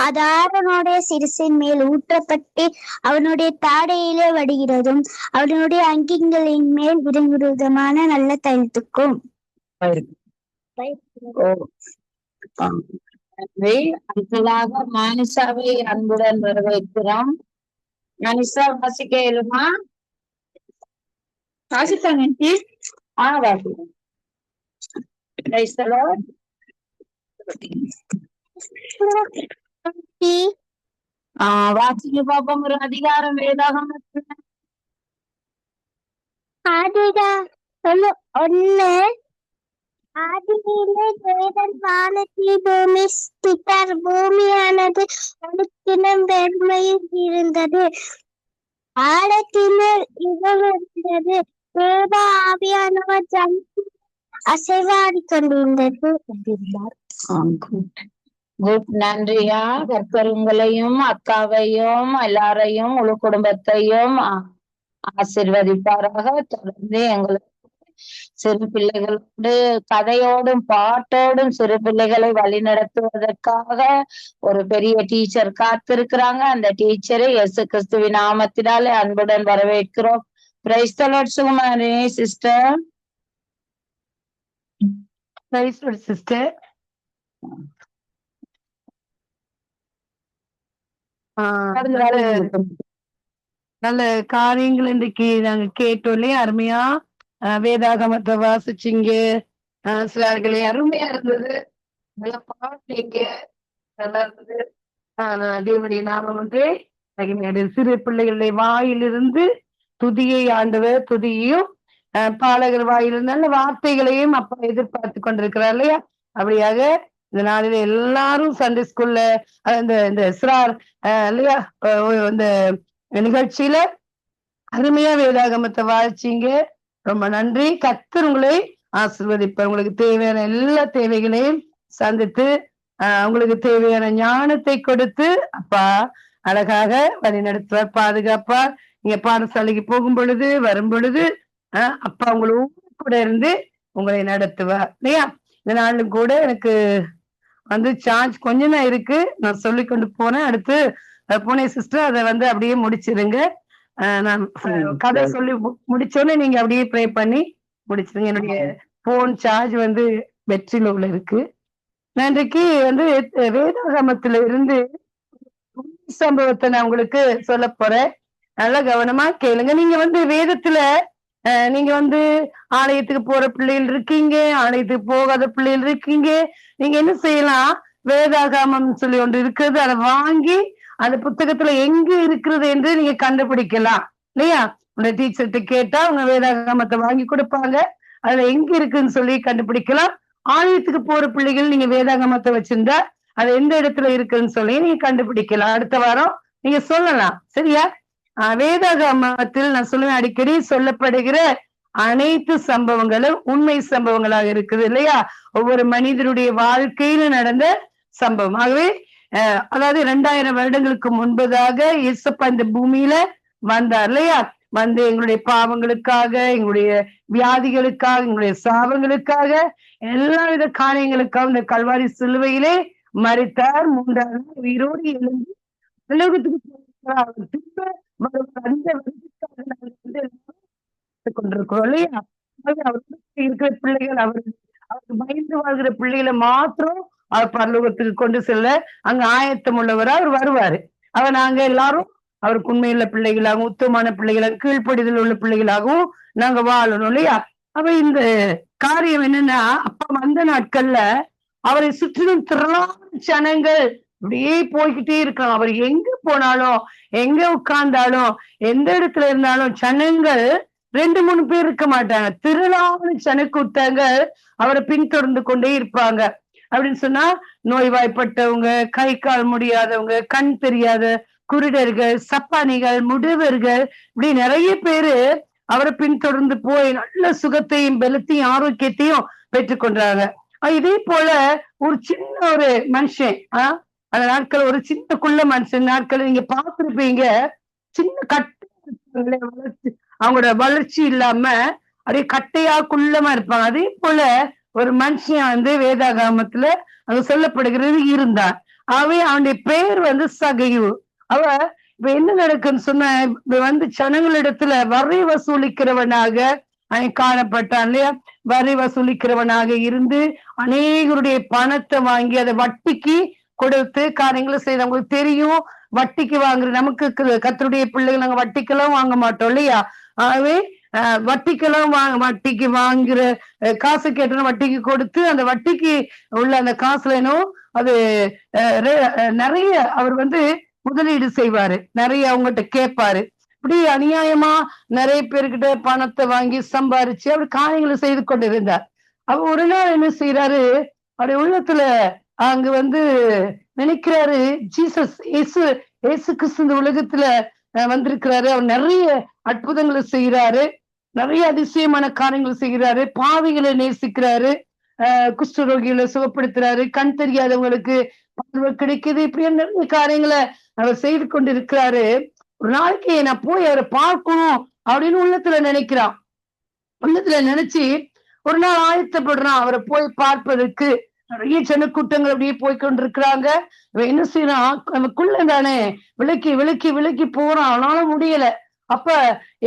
[SPEAKER 3] அது ஆரோனுடைய சிரசின் மேல் ஊற்றப்பட்டு அவனுடைய தாடையிலே வடிகிறதும் அவனுடைய அங்கிகளின் மேல் விரும்புவதுமான நல்ல தைலத்துக்கும்.
[SPEAKER 1] அடுத்ததாக மானிசாவை அன்புடன் வரவேற்கிறோம். மானிசா வாசிக்க இயலுமா?
[SPEAKER 5] வாசித்தாங்க.
[SPEAKER 1] வாசிக்கிறோம். Praise the Lord. வாசிக்க பாப்போம். ஒரு அதிகாரம் வேதாகமத்துல
[SPEAKER 3] ஆதியிலே தேவன் வானத்தை பூமி சிருஷ்டித்தார். பூமியானது அழுத்தினம் வெறுமையில் இருந்தது, ஆழத்தினர் இருந்தது. தேவ ஆவியானவர் அசைவாடி கொண்டிருந்தார்.
[SPEAKER 1] குட். நன்றியா. கர்த்தர் உங்களையும் அக்காவையும் எல்லாரையும் முழு குடும்பத்தையும் ஆசீர்வதிப்பாராக. தொடர்ந்து எங்களுக்கு சிறு பிள்ளைகளோடு கதையோடும் பாட்டோடும் சிறு பிள்ளைகளை வழி நடத்துவதற்காக ஒரு பெரிய டீச்சர் காத்திருக்கிறாங்க. அந்த டீச்சரை இயேசு கிறிஸ்துவின் நாமத்தினாலே அன்புடன் வரவேற்கிறோம். Price the Lord. Sukumari sister.
[SPEAKER 2] Price the Lord sister. நல்ல காரியங்கள் இன்றைக்கு நாங்க கேட்டோம் இல்லையா? அருமையா வேதாகமத்தை வாசிச்சிங்க. சிலர்களே அருமையா இருந்தது. நல்லா பாட்டீங்க, நல்லா இருந்தது. தேவனுடைய நாமம் வந்து சிறு பிள்ளைகளுடைய வாயிலிருந்து துதியை ஆண்டவர் துதியையும் பாலகர் வாயிலிருந்து நல்ல வார்த்தைகளையும் அப்பா எதிர்பார்த்து கொண்டிருக்கிறார் இல்லையா? அப்படியாக இந்த நாளில எல்லாரும் சண்டே ஸ்கூல்ல இந்த இஸ்ரார் இல்லையா இந்த நிகழ்ச்சியில அருமையா வேதாகமத்தை வாசிச்சீங்க. ரொம்ப நன்றி. கர்த்தர் உங்களை ஆசீர்வதிப்பார். உங்களுக்கு தேவையான எல்லா தேவைகளையும் சந்தித்து உங்களுக்கு தேவையான ஞானத்தை கொடுத்து அப்பா அழகாக வழி நடத்துவார், பாதுகாப்பார். நீங்க பாடசாலைக்கு போகும் பொழுது வரும் பொழுது அப்பா உங்களோட கூட இருந்து உங்களை நடத்துவார் இல்லையா? இந்த நாளும் கூட எனக்கு வந்து சார்ஜ் கொஞ்சம் தான் இருக்கு. நான் சொல்லி கொண்டு போனேன். அடுத்து போனே சிஸ்டர் அதை வந்து அப்படியே முடிச்சிருங்க. நான் கதை சொல்லி முடிச்சோன்னே நீங்க அப்படியே ப்ரே பண்ணி முடிச்சிருங்க. என்னுடைய போன் சார்ஜ் வந்து வெற்றில இருக்கு. நான் இன்றைக்கு வந்து வேதாகமத்துல இருந்து சம்பவத்தை நான் உங்களுக்கு சொல்ல போறேன். நல்லா கவனமா கேளுங்க. நீங்க வந்து வேதத்துல நீங்க வந்து ஆலயத்துக்கு போற பிள்ளைகள் இருக்கீங்க, ஆலயத்துக்கு போகாத பிள்ளைகள் இருக்கீங்க. நீங்க என்ன செய்யலாம்? வேதாகமம் சொல்லி ஒன்று இருக்கிறது, அதை வாங்கி அந்த புத்தகத்துல எங்க இருக்கிறது என்று நீங்க கண்டுபிடிக்கலாம் இல்லையா? உங்க டீச்சர்கிட்ட கேட்டா உங்க வேதாகமத்தை வாங்கி கொடுப்பாங்க. அதுல எங்க இருக்குன்னு சொல்லி கண்டுபிடிக்கலாம். ஆலயத்துக்கு போற பிள்ளைகள் நீங்க வேதாகமத்தை வச்சிருந்தா அது எந்த இடத்துல இருக்குன்னு சொல்லி நீங்க கண்டுபிடிக்கலாம். அடுத்த வாரம் நீங்க சொல்லலாம். சரியா? வேதாகமத்தில் நான் சொல்லுவேன், அடிக்கடி சொல்லப்படுகிற அனைத்து சம்பவங்களும் உண்மை சம்பவங்களாக இருக்குது இல்லையா? ஒவ்வொரு மனிதனுடைய வாழ்க்கையில நடந்த சம்பவம். ஆகவே அதாவது 2000 வருடங்களுக்கு முன்பதாக இயேசப்பா இந்த பூமியில வந்தார் இல்லையா? வந்து எங்களுடைய பாவங்களுக்காக, எங்களுடைய வியாதிகளுக்காக, எங்களுடைய சாபங்களுக்காக, எல்லா வித காரியங்களுக்காக இந்த கல்வாரி சிலுவையிலே மரித்தார். 3ஆம் நாள் உயிரோடு எழுந்து உலகத்துக்கு திரும்ப அந்த கொண்டிருக்கிறோம் இல்லையா? அவருக்கு இருக்கிற பிள்ளைகள் அவருக்கு பயந்து வாழ்கிற பிள்ளைகளை மாத்திரம் அவர் பரலோகத்துக்கு கொண்டு செல்ல அங்க ஆயத்தம் உள்ளவரா அவர் வருவாரு. நாங்க எல்லாரும் அவருக்கு உண்மையுள்ள பிள்ளைகளாகவும் உத்தமமான பிள்ளைகளாகவும் கீழ்ப்படிதல் உள்ள பிள்ளைகளாகவும்
[SPEAKER 1] நாங்க வாழணும் இல்லையா? அப்ப இந்த காரியம் என்னன்னா, அப்ப அந்த நாட்கள்ல அவரை சுற்றிலும் திரளான ஜனங்கள் அப்படியே போய்கிட்டே இருக்காங்க. அவர் எங்க போனாலும், எங்க உட்கார்ந்தாலும், எந்த இடத்துல இருந்தாலும் ஜனங்கள் 2-3 பேர் இருக்க மாட்டாங்க. திரளான ஜனக்கூட்டங்கள் அவரை பின்தொடர்ந்து கொண்டே இருப்பாங்க. அப்படின்னு சொன்னா, நோய்வாய்ப்பட்டவங்க, கை கால் முடியாதவங்க, கண் தெரியாத குருடர்கள், சப்பானிகள், முதியவர்கள், இப்படி நிறைய பேரு அவரை பின்தொடர்ந்து போய் நல்ல சுகத்தையும் பலத்தையும் ஆரோக்கியத்தையும் பெற்றுக்கொண்டாங்க. இதே போல ஒரு சின்ன ஒரு மனுஷன், அந்த நாட்கள் ஒரு சின்ன குள்ள மனுஷன் நாட்கள் நீங்க பார்த்திருப்பீங்க. சின்ன வளர்ச்சி, அவங்களோட வளர்ச்சி இல்லாம அப்படியே கட்டையா குள்ளமா இருப்பாங்க. அதே போல ஒரு மனுஷன் வந்து வேதாகமத்துல அங்க சொல்லப்படுகிறது இருந்தான். அவனுடைய பெயர் வந்து சகையு. அவ இப்ப என்ன நடக்குன்னு சொன்ன, வந்து ஜனங்களிடத்துல வரி வசூலிக்கிறவனாக அவன் காணப்பட்டான் இல்லையா? வரி வசூலிக்கிறவனாக இருந்து அநேகருடைய பணத்தை வாங்கி அதை வட்டிக்கு கொடுத்து காரியங்களை செய்து. அவங்களுக்கு தெரியும் வட்டிக்கு வாங்குற, நமக்கு கர்த்தருடைய பிள்ளைகள் நாங்க வட்டிக்கெல்லாம் வாங்க மாட்டோம் இல்லையா? ஆகவே வட்டிக்கு வாங்குற காசு கேட்டோம், வட்டிக்கு கொடுத்து அந்த வட்டிக்கு உள்ள அந்த காசுல அது நிறைய அவர் வந்து முதலீடு செய்வாரு, நிறைய அவங்ககிட்ட கேட்பாரு. இப்படி அநியாயமா நிறைய பேர்கிட்ட பணத்தை வாங்கி சம்பாரிச்சு அவர் காரியங்களை செய்து கொண்டிருந்தார். அவர் ஒரு நாள் என்ன செய்யறாரு, அவருடைய உள்ளத்துல அங்க வந்து நினைக்கிறாரு, ஜீசஸ் இயேசு கிறிஸ்து இந்த உலகத்துல வந்திருக்கிறாரு, அவர் நிறைய அற்புதங்களை செய்யறாரு, நிறைய அதிசயமான காரியங்களை செய்கிறாரு, பாவிகளை நேசிக்கிறாரு, குஷ்டரோகிகளை சுகப்படுத்துறாரு, கண் தெரியாதவங்களுக்கு பார்வை கிடைக்குது, இப்படியே நிறைய காரியங்களை அவர் செய்து கொண்டிருக்கிறாரு. ஒரு நாளைக்கு நான் போய் அவரை பார்க்கணும் அப்படின்னு உள்ளத்துல நினைக்கிறான். உள்ளத்துல நினைச்சு ஒரு நாள் ஆயத்தப்படுறான் அவரை போய் பார்ப்பதற்கு. நிறைய ஜனக்கூட்டங்கள் அப்படியே போய் கொண்டிருக்கிறாங்க. என்ன செய்யறான், நமக்குள்ள தானே விலக்கி விலக்கி விலக்கி போறான், அவனால முடியல. அப்ப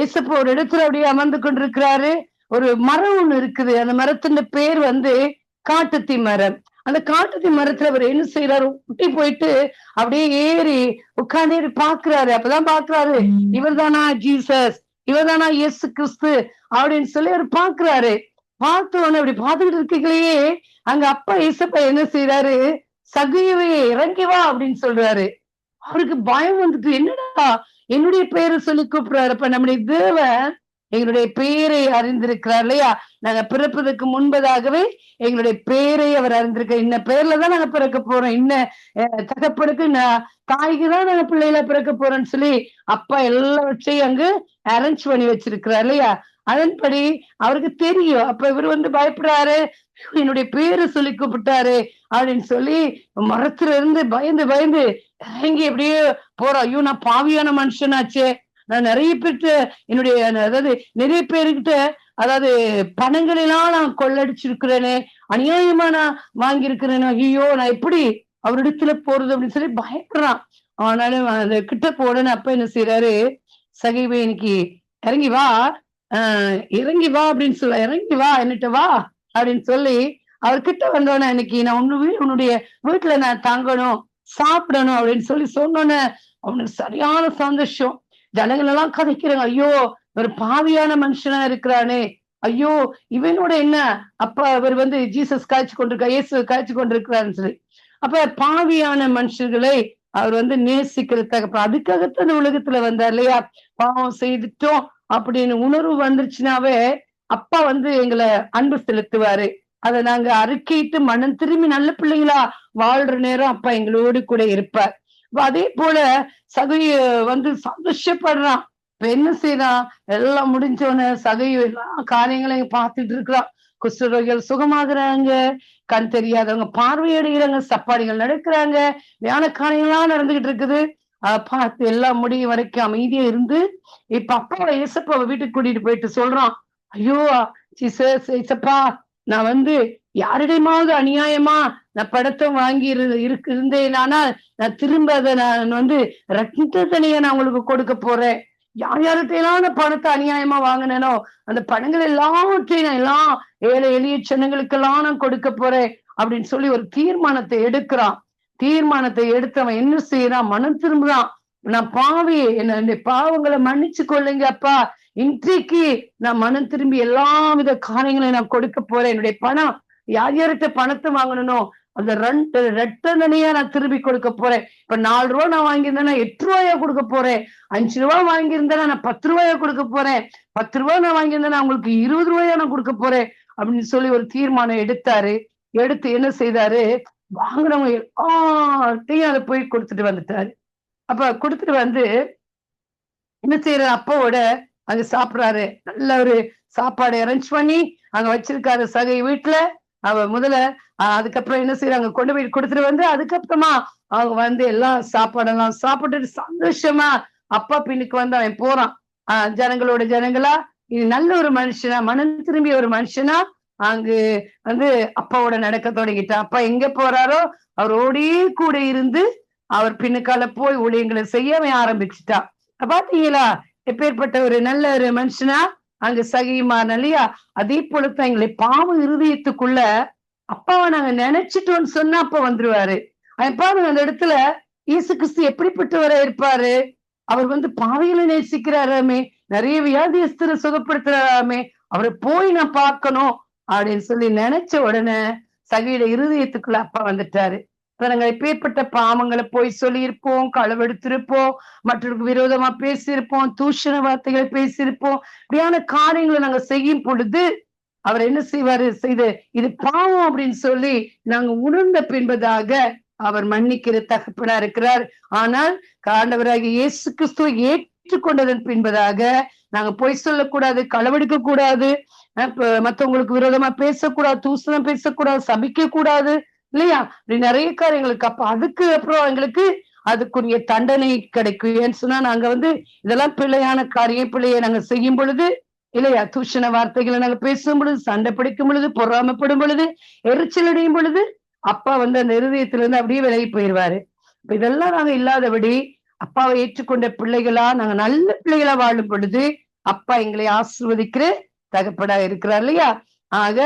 [SPEAKER 1] ஏசப்பா ஒரு இடத்துல அப்படியே அமர்ந்து கொண்டிருக்கிறாரு. ஒரு மரம் ஒண்ணு இருக்குது, அந்த மரத்தின் பேர் வந்து காட்டுத்தி மரம். அந்த காட்டுத்தி மரத்துல அவர் என்ன செய்யறாரு, ஒட்டி போயிட்டு அப்படியே ஏறி உட்கார்ந்து பாக்குறாரு. அப்பதான் பாக்குறாரு, இவர் தானா ஜீசஸ், இவர் தானா இயேசு கிறிஸ்து அப்படின்னு சொல்லி அவர் பாக்குறாரு. பார்த்தோன்னு அப்படி பார்த்துக்கிட்டு இருக்கீங்களே, அங்க அப்பா ஏசப்பா என்ன செய்யறாரு, சகையவே இறங்கி வா அப்படின்னு சொல்றாரு. அவருக்கு பயம் வந்துட்டு, என்னடா என்னுடைய பேரை சொல்லி கூப்பிடுறாரு. அப்ப நம்முடைய தேவன் எங்களுடைய பெயரை அறிந்திருக்கிறார் இல்லையா? நாங்க பிறப்பதற்கு முன்பதாகவே எங்களுடைய பெயரை அவர் அறிந்திருக்க, இன்ன பேர்லதான் நாங்க பிறக்க போறோம், இன்ன தகப்பனுக்கு தாய்க்குதான் நாங்க பிள்ளைகள பிறக்க போறோம்னு சொல்லி அப்பா எல்லாவற்றையும் அங்கு அரேஞ்ச் பண்ணி வச்சிருக்கிறார் இல்லையா? அதன்படி அவருக்கு தெரியும். அப்ப இவர் வந்து பயப்படுறாரு, என்னுடைய பேரை சொல்லி கூப்பிட்டாரு அப்படின்னு சொல்லி மரத்துல இருந்து பயந்து பயந்து இறங்கி எப்படியே போறோம். ஐயோ, நான் பாவியான மனுஷனாச்சே, நான் நிறைய பேர்கிட்ட என்னுடைய அதாவது நிறைய பேருக்கிட்ட அதாவது பணங்களெல்லாம் நான் கொள்ளடிச்சிருக்கிறேனே, அநியாயமா நான் வாங்கியிருக்கிறேனே, ஐயோ நான் எப்படி அவரிடத்துல போறது அப்படின்னு சொல்லி பயப்படுறான். ஆனாலும் அந்த கிட்ட போடன்னு அப்ப என்ன செய்யறாரு, சகைவே இன்னைக்கு இறங்கி வா, இறங்கி வா அப்படின்னு சொல்ல, இறங்கி வா என்னட்ட வா அப்படின்னு சொல்லி அவர்கிட்ட வந்தோன்னே, இன்னைக்கு நான் உன்னுடைய வீட்டுல நான் தங்கணும் சாப்பிடணும் அப்படின்னு சொல்லி சொன்னோன்னே அவனுக்கு சரியான சந்தோஷம். ஜனங்கள் எல்லாம் கதைக்கிறாங்க, ஐயோ ஒரு பாவியான மனுஷனா இருக்கிறானே, ஐயோ இவனோட என்ன அப்ப அவர் வந்து ஜீசஸ் காய்ச்சி கொண்டிருக்கா, இயேசு காய்ச்சி கொண்டிருக்கிறாருன்னு சொல்லி. அப்ப பாவியான மனுஷர்களை அவர் வந்து நேசிக்கிறதுக்கு, அதுக்காகத்தான் இந்த உலகத்துல வந்தார் இல்லையா? பாவம் செய்துட்டோம் அப்படின்னு உணர்வு வந்துருச்சுனாவே அப்பா வந்து எங்களை அன்பு செலுத்துவாரு. அதை நாங்க அறிக்கையிட்டு மனம் திரும்பி நல்ல பிள்ளைங்களா வாழ்ற நேரம் அப்பா எங்களோடு கூட இருப்பார். அதே போல சகைய வந்து சந்தோஷப்படுறான். இப்ப என்ன செய்யறான், எல்லாம் முடிஞ்சோன்னு சகைய எல்லா காரியங்களையும் பார்த்துட்டு இருக்கிறான். குஷ்டரோகிகள் சுகமாகறாங்க, கண் தெரியாதவங்க பார்வையடைகிறாங்க, சப்பாடிகள் நடக்கிறாங்க, வியான காரியங்கள்லாம் நடந்துகிட்டு இருக்குது. பார்த்து எல்லாம் முடியும் வரைக்கும் அமைதியா இருந்து இப்ப அப்பாவை ஏசப்பாவை வீட்டுக்கு கூட்டிட்டு போயிட்டு சொல்றான், ஐயோ ஜீசஸ் ஏசப்பா, நான் வந்து யாரிடமாவது அநியாயமா நான் படத்தை வாங்கி இருந்தேனானால் நான் திரும்ப அதை நான் வந்து ரத்தனைய நான் உங்களுக்கு கொடுக்க போறேன். யார் யார்கிட்டையெல்லாம் நான் பணத்தை அநியாயமா வாங்கினேனோ அந்த பணங்கள் எல்லாவற்றையும் நான் எல்லாம் ஏழை எளிய ஜனங்களுக்கெல்லாம் நான் கொடுக்க போறேன் அப்படின்னு சொல்லி ஒரு தீர்மானத்தை எடுக்கிறான். தீர்மானத்தை எடுத்தவன் என்ன செய்யறான், மனம் திரும்புறான். நான் பாவி, என்ன பாவங்களை மன்னிச்சு கொள்ளுங்க அப்பா, இன்றைக்கு நான் மனம் திரும்பி எல்லா வித காரியங்களையும் நான் கொடுக்க போறேன். என்னுடைய பணம் யார் யார்கிட்ட பணத்தை வாங்கணும் அந்த ரெட்டனையா நான் திரும்பி கொடுக்க போறேன். இப்ப 4 ரூபா நான் வாங்கியிருந்தேன்னா 8 ரூபாயா கொடுக்க போறேன். 5 ரூபா வாங்கியிருந்தேன்னா நான் 10 ரூபாயா கொடுக்க போறேன். 10 ரூபா நான் வாங்கியிருந்தேன்னா உங்களுக்கு 20 ரூபாயா நான் கொடுக்க போறேன் அப்படின்னு சொல்லி ஒரு தீர்மானம் எடுத்தாரு. எடுத்து என்ன செய்தாரு, வாங்குறவங்க எல்லாத்தையும் அதை போய் கொடுத்துட்டு வந்துட்டாரு. அப்ப கொடுத்துட்டு வந்து என்ன செய்யறாரு, அப்பாவோட அங்க சாப்பிடுறாரு. நல்ல ஒரு சாப்பாடு அரேஞ்ச் பண்ணி அங்க வச்சிருக்காரு சகை வீட்டுல. அவ முதல்ல அதுக்கப்புறம் என்ன செய்யறாங்க, கொண்டு போய் கொடுத்துட்டு வந்து அதுக்கப்புறமா அவங்க வந்து எல்லாம் சாப்பாடெல்லாம் சாப்பிட்டுட்டு சந்தோஷமா அப்பா பின்னுக்கு வந்து அவன் போறான். ஜனங்களோட ஜனங்களா இது நல்ல ஒரு மனுஷனா, மனம் திரும்பிய ஒரு மனுஷனா அங்கு வந்து அப்பாவோட நடக்க தொடங்கிட்டான். அப்பா எங்க போறாரோ அவரோடே கூட இருந்து அவர் பின்னுக்கால போய் ஊழியங்களை செய்ய அவன் ஆரம்பிச்சுட்டான். பாத்தீங்களா எப்பேற்பட்ட ஒரு நல்ல ஒரு மனுஷனா அங்க சகிமான் இல்லையா? அதே போலத்தான் எங்களை பாவ இருதயத்துக்குள்ள அப்பாவை நாங்க நினைச்சிட்டோம்னு சொன்னா அப்பா வந்துருவாரு. பாருங்க அந்த இடத்துல இயேசு கிறிஸ்து எப்படிப்பட்டவரா இருப்பாரு, அவர் வந்து பாவிகளை நேசிக்கிறாராமே, நிறைய வியாதியஸ்தரை சுகப்படுத்துறாராமே, அவரை போய் நான் பார்க்கணும் அப்படின்னு சொல்லி நினைச்ச உடனே சகியோட இருதயத்துக்குள்ள அப்பா வந்துட்டாரு. நாங்க எப்பேற்பட்ட பாவங்களை போய் சொல்லியிருப்போம், களவெடுத்திருப்போம், மற்றவருக்கு விரோதமா பேசியிருப்போம், தூஷண வார்த்தைகளை பேசியிருப்போம். இப்படியான காரியங்களை நாங்க செய்யும் பொழுது அவர் என்ன செய்வாரு, செய்து இது பாவம் அப்படின்னு சொல்லி நாங்க உணர்ந்த பின்பதாக அவர் மன்னிக்கிற தகப்பனா இருக்கிறார். ஆனால் ஆண்டவராகிய இயேசு கிறிஸ்துவை ஏற்றுக்கொண்டதன் பின்பதாக நாங்க பொய் சொல்லக்கூடாது, களவெடுக்க கூடாது, மற்றவங்களுக்கு விரோதமா பேசக்கூடாது, தூசணம் பேசக்கூடாது, சபிக்க கூடாது இல்லையா? இப்படி நிறைய காரியங்களுக்கு அப்ப அதுக்கு அப்புறம் எங்களுக்கு அதுக்குரிய தண்டனை கிடைக்கும். ஏன்னு சொன்னா நாங்க வந்து இதெல்லாம் பிள்ளையான காரியம், பிள்ளையை நாங்க செய்யும் பொழுது இல்லையா, தூஷண வார்த்தைகளை நாங்க பேசும் பொழுது, சண்டை பிடிக்கும் பொழுது, பொறாமப்படும் பொழுது, எரிச்சல் அடையும் பொழுது அப்பா வந்து அந்த இருதயத்துல இருந்து அப்படியே விலகி போயிடுவாரு. இப்ப இதெல்லாம் நாங்க இல்லாதபடி அப்பாவை ஏற்றுக்கொண்ட பிள்ளைகளா நாங்க நல்ல பிள்ளைகளா வாழும் பொழுது அப்பா எங்களை ஆசீர்வதிக்கிற தகப்படா இருக்கிறார் இல்லையா? ஆக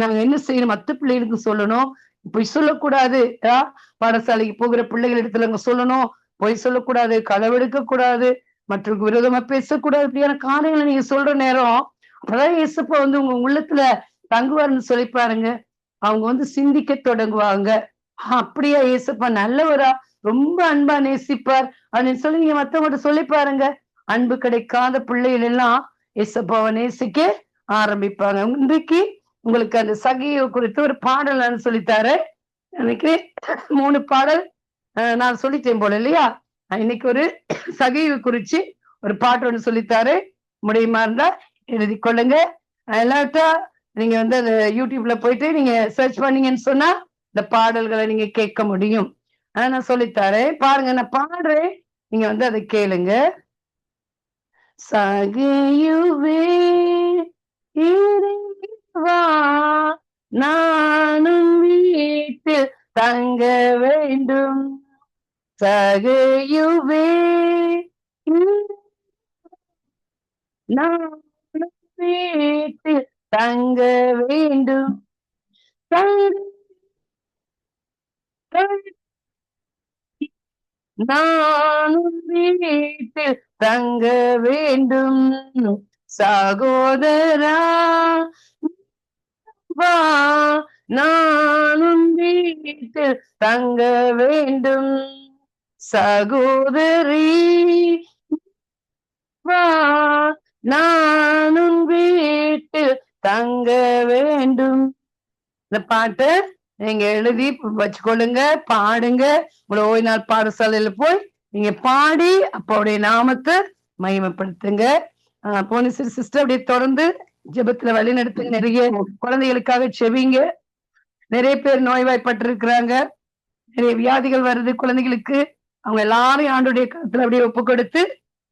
[SPEAKER 1] நாங்க என்ன செய்யணும், மத்த பிள்ளைகளுக்கு சொல்லணும், பொய் சொல்லக்கூடாது, பாடசாலைக்கு போகிற பிள்ளைகள் இடத்துல அங்க சொல்லணும், பொய் சொல்லக்கூடாது, களவெடுக்க கூடாது, மற்றவருக்கு விரோதமா பேசக்கூடாது. இப்படியான காரியங்களை நீங்க சொல்ற நேரம் அப்பதான் இயேசுப்பா வந்து உங்க உள்ளத்துல தங்குவாருன்னு சொல்லி பாருங்க. அவங்க வந்து சிந்திக்க தொடங்குவாங்க, அப்படியா இயேசுப்பா நல்லவரா, ரொம்ப அன்பா நேசிப்பார் அப்படின்னு சொல்லி நீங்க மத்தவங்கள்ட்ட சொல்லி பாருங்க. அன்பு கிடைக்காத பிள்ளைகள் எல்லாம் இயேசுப்பாவை நேசிக்க ஆரம்பிப்பாங்க. இன்றைக்கு உங்களுக்கு அந்த சகியை குறித்து ஒரு பாடல் நான் சொல்லித்தாரு. இன்னைக்கு 3 பாடல் நான் சொல்லிட்டேன் போல இல்லையா? இன்னைக்கு ஒரு சகியை குறிச்சு ஒரு பாட்டு ஒன்று சொல்லித்தாரு. முடியுமா இருந்தா எழுதி கொள்ளுங்க. இல்லாட்டா நீங்க வந்து அந்த யூடியூப்ல போயிட்டு நீங்க சர்ச் பண்ணீங்கன்னு சொன்னா இந்த பாடல்களை நீங்க கேட்க முடியும். நான் சொல்லித்தாரேன் பாருங்க, நான் பாடுறேன், நீங்க வந்து அதை கேளுங்க. சகியுவே வா, நானும் வீட்டில் தங்க வேண்டும், சகையுவே நானும் வீட்டில் தங்க வேண்டும், நானும் வீட்டில் தங்க வேண்டும், சகோதரா வா, நானும் வீட்டில் தங்க வேண்டும், சகோதரி வா, நானும் வீட்டில் தங்க வேண்டும். இந்த பாட்டு நீங்க எழுதி வச்சுக்கொள்ளுங்க, பாடுங்க. உங்களை ஓய்வு நாள் பாடசாலையில போய் நீங்க பாடி அப்பாவுடைய நாமத்தை மகிமைப்படுத்துங்க. போனீஸ்வரி சிஸ்டர் அப்படியே தொடர்ந்து ஜெபத்துல வழி நடத்துங்க. நிறைய குழந்தைகளுக்காக செவிங்க. நிறைய பேர் நோய்வாய்ப்பட்டிருக்கிறாங்க, நிறைய வியாதிகள் வருது குழந்தைகளுக்கு. அவங்க எல்லாரும் ஆண்டுடைய கருத்துல அப்படியே ஒப்பு கொடுத்து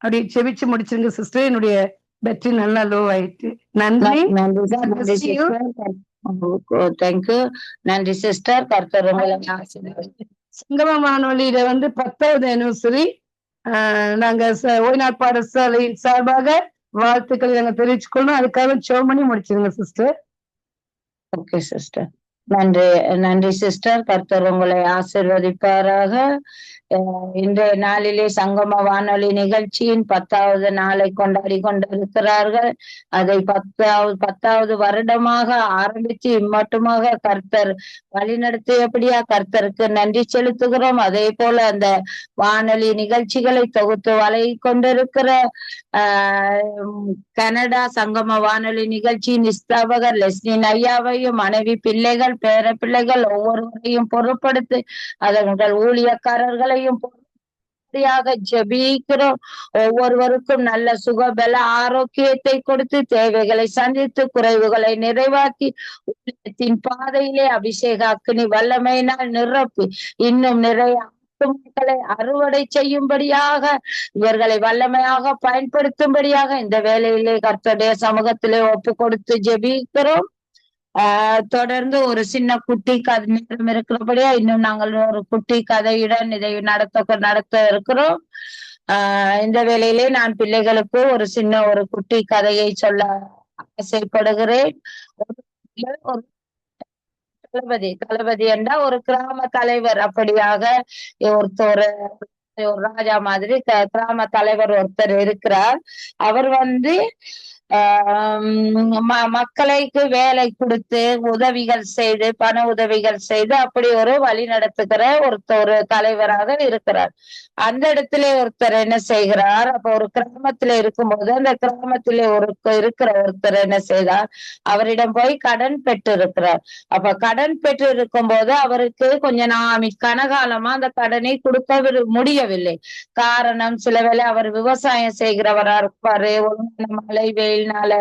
[SPEAKER 1] அப்படியே செவிச்சு முடிச்சிருங்க சிஸ்டர். என்னுடைய பேட்டரி நல்லா லோ ஆயிட்டு. நன்றி.
[SPEAKER 5] தேங்க்யூ. நன்றி சிஸ்டர். கர்த்தர் உங்களை
[SPEAKER 1] சங்கம வானொலியில வந்து 10வது anniversary நாங்க ஓய்நாள் பாடசாலையின் சார்பாக வாழ்த்துக்களை நாங்க தெரிவிச்சுக்கொள்ளணும். அதுக்காக ஜெபம் பண்ணி முடிச்சிருங்க சிஸ்டர்.
[SPEAKER 5] Okay sister. நன்றி, நன்றி சிஸ்டர். கர்த்தர் உங்களை ஆசீர்வதிப்பாராக.
[SPEAKER 1] இன்றைய நாளிலே சங்கம வானொலி நிகழ்ச்சியின் 10வது நாளை கொண்டாடி கொண்டிருக்கிறார்கள். அதை 10வது வருடமாக ஆரம்பித்து இம்மட்டுமாக கர்த்தர் வழிநடத்தியபடியா கர்த்தருக்கு நன்றி செலுத்துகிறோம். அதே போல அந்த வானொலி நிகழ்ச்சிகளை தொகுத்து வழங்கி கொண்டிருக்கிற கனடா சங்கம வானொலி நிகழ்ச்சியின் ஸ்தாபகர் லெஸ்லின் ஐயாவையும் மனைவி பிள்ளைகள் பேர பிள்ளைகள் ஒவ்வொருவரையும் பொருட்படுத்தி அதங்கள் ஊழியக்காரர்களையும் ஜெபிக்கிறோம். ஒவ்வொருவருக்கும் நல்ல சுகபல ஆரோக்கியத்தை கொடுத்து தேவைகளை சந்தித்து குறைவுகளை நிறைவாக்கி உள்ளத்தின் பாதையிலே அபிஷேக அக்னி வல்லமையினால் நிரப்பி இன்னும் நிறைய மக்களை அறுவடை செய்யும்படியாக இவர்களை வல்லமையாக பயன்படுத்தும்படியாக இந்த வேலையிலே கர்த்தருடைய சமூகத்திலே ஒப்பு கொடுத்து ஜெபிக்கிறோம். தொடர்ந்து ஒரு சின்ன குட்டி கதை நேரம் இருக்கிறபடியா இன்னும் நாங்கள் ஒரு குட்டி கதையுடன் இதை நடத்த இருக்கிறோம். இந்த வேளையிலே நான் பிள்ளைகளுக்கு ஒரு சின்ன ஒரு குட்டி கதையை சொல்ல ஆசைப்படுகிறேன். ஒரு தளபதி என்றா ஒரு கிராம தலைவர், அப்படியாக ஒரு ராஜா மாதிரி கிராம தலைவர் ஒருத்தர் இருக்கிறார். அவர் மக்களுக்கு வேலை கொடுத்து உதவிகள் செய்து பண உதவிகள் செய்து அப்படி ஒரு வழி நடத்துகிற ஒரு தலைவராக இருக்கிறார். அந்த இடத்திலே ஒருத்தர் என்ன செய்கிறார், அப்ப ஒரு கிராமத்தில இருக்கும்போது அந்த கிராமத்திலே இருக்கிற ஒருத்தர் என்ன செய்தார், அவரிடம் போய் கடன் பெற்று இருக்கிறார். அப்ப கடன் பெற்று இருக்கும் போது அவருக்கு கனகாலமா அந்த கடனை கொடுக்க முடியவில்லை. காரணம், சில வேளை அவர் விவசாயம் செய்கிறவரா இருப்பாரு, மழை வெயில்னால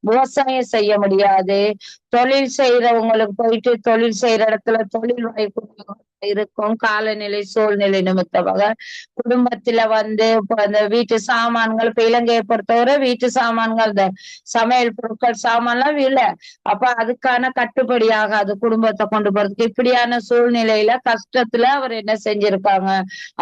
[SPEAKER 1] விவசாயம் செய்ய முடியாது. தொழில் செய்யறவங்களுக்கு போயிட்டு தொழில் செய்யற இடத்துல தொழில் வாய்ப்பு இருக்கும். காலநிலை சூழ்நிலை நிமித்தமாக குடும்பத்துல அந்த வீட்டு சாமான்கள், இப்ப இலங்கையை பொறுத்தவரை வீட்டு சாமான்கள் இந்த சமையல் பொருட்கள் சாமான்லாம் இல்லை. அப்ப அதுக்கான கட்டுப்படியாக அது குடும்பத்தை கொண்டு போறதுக்கு இப்படியான சூழ்நிலையில கஷ்டத்துல அவர் என்ன செஞ்சிருக்காங்க,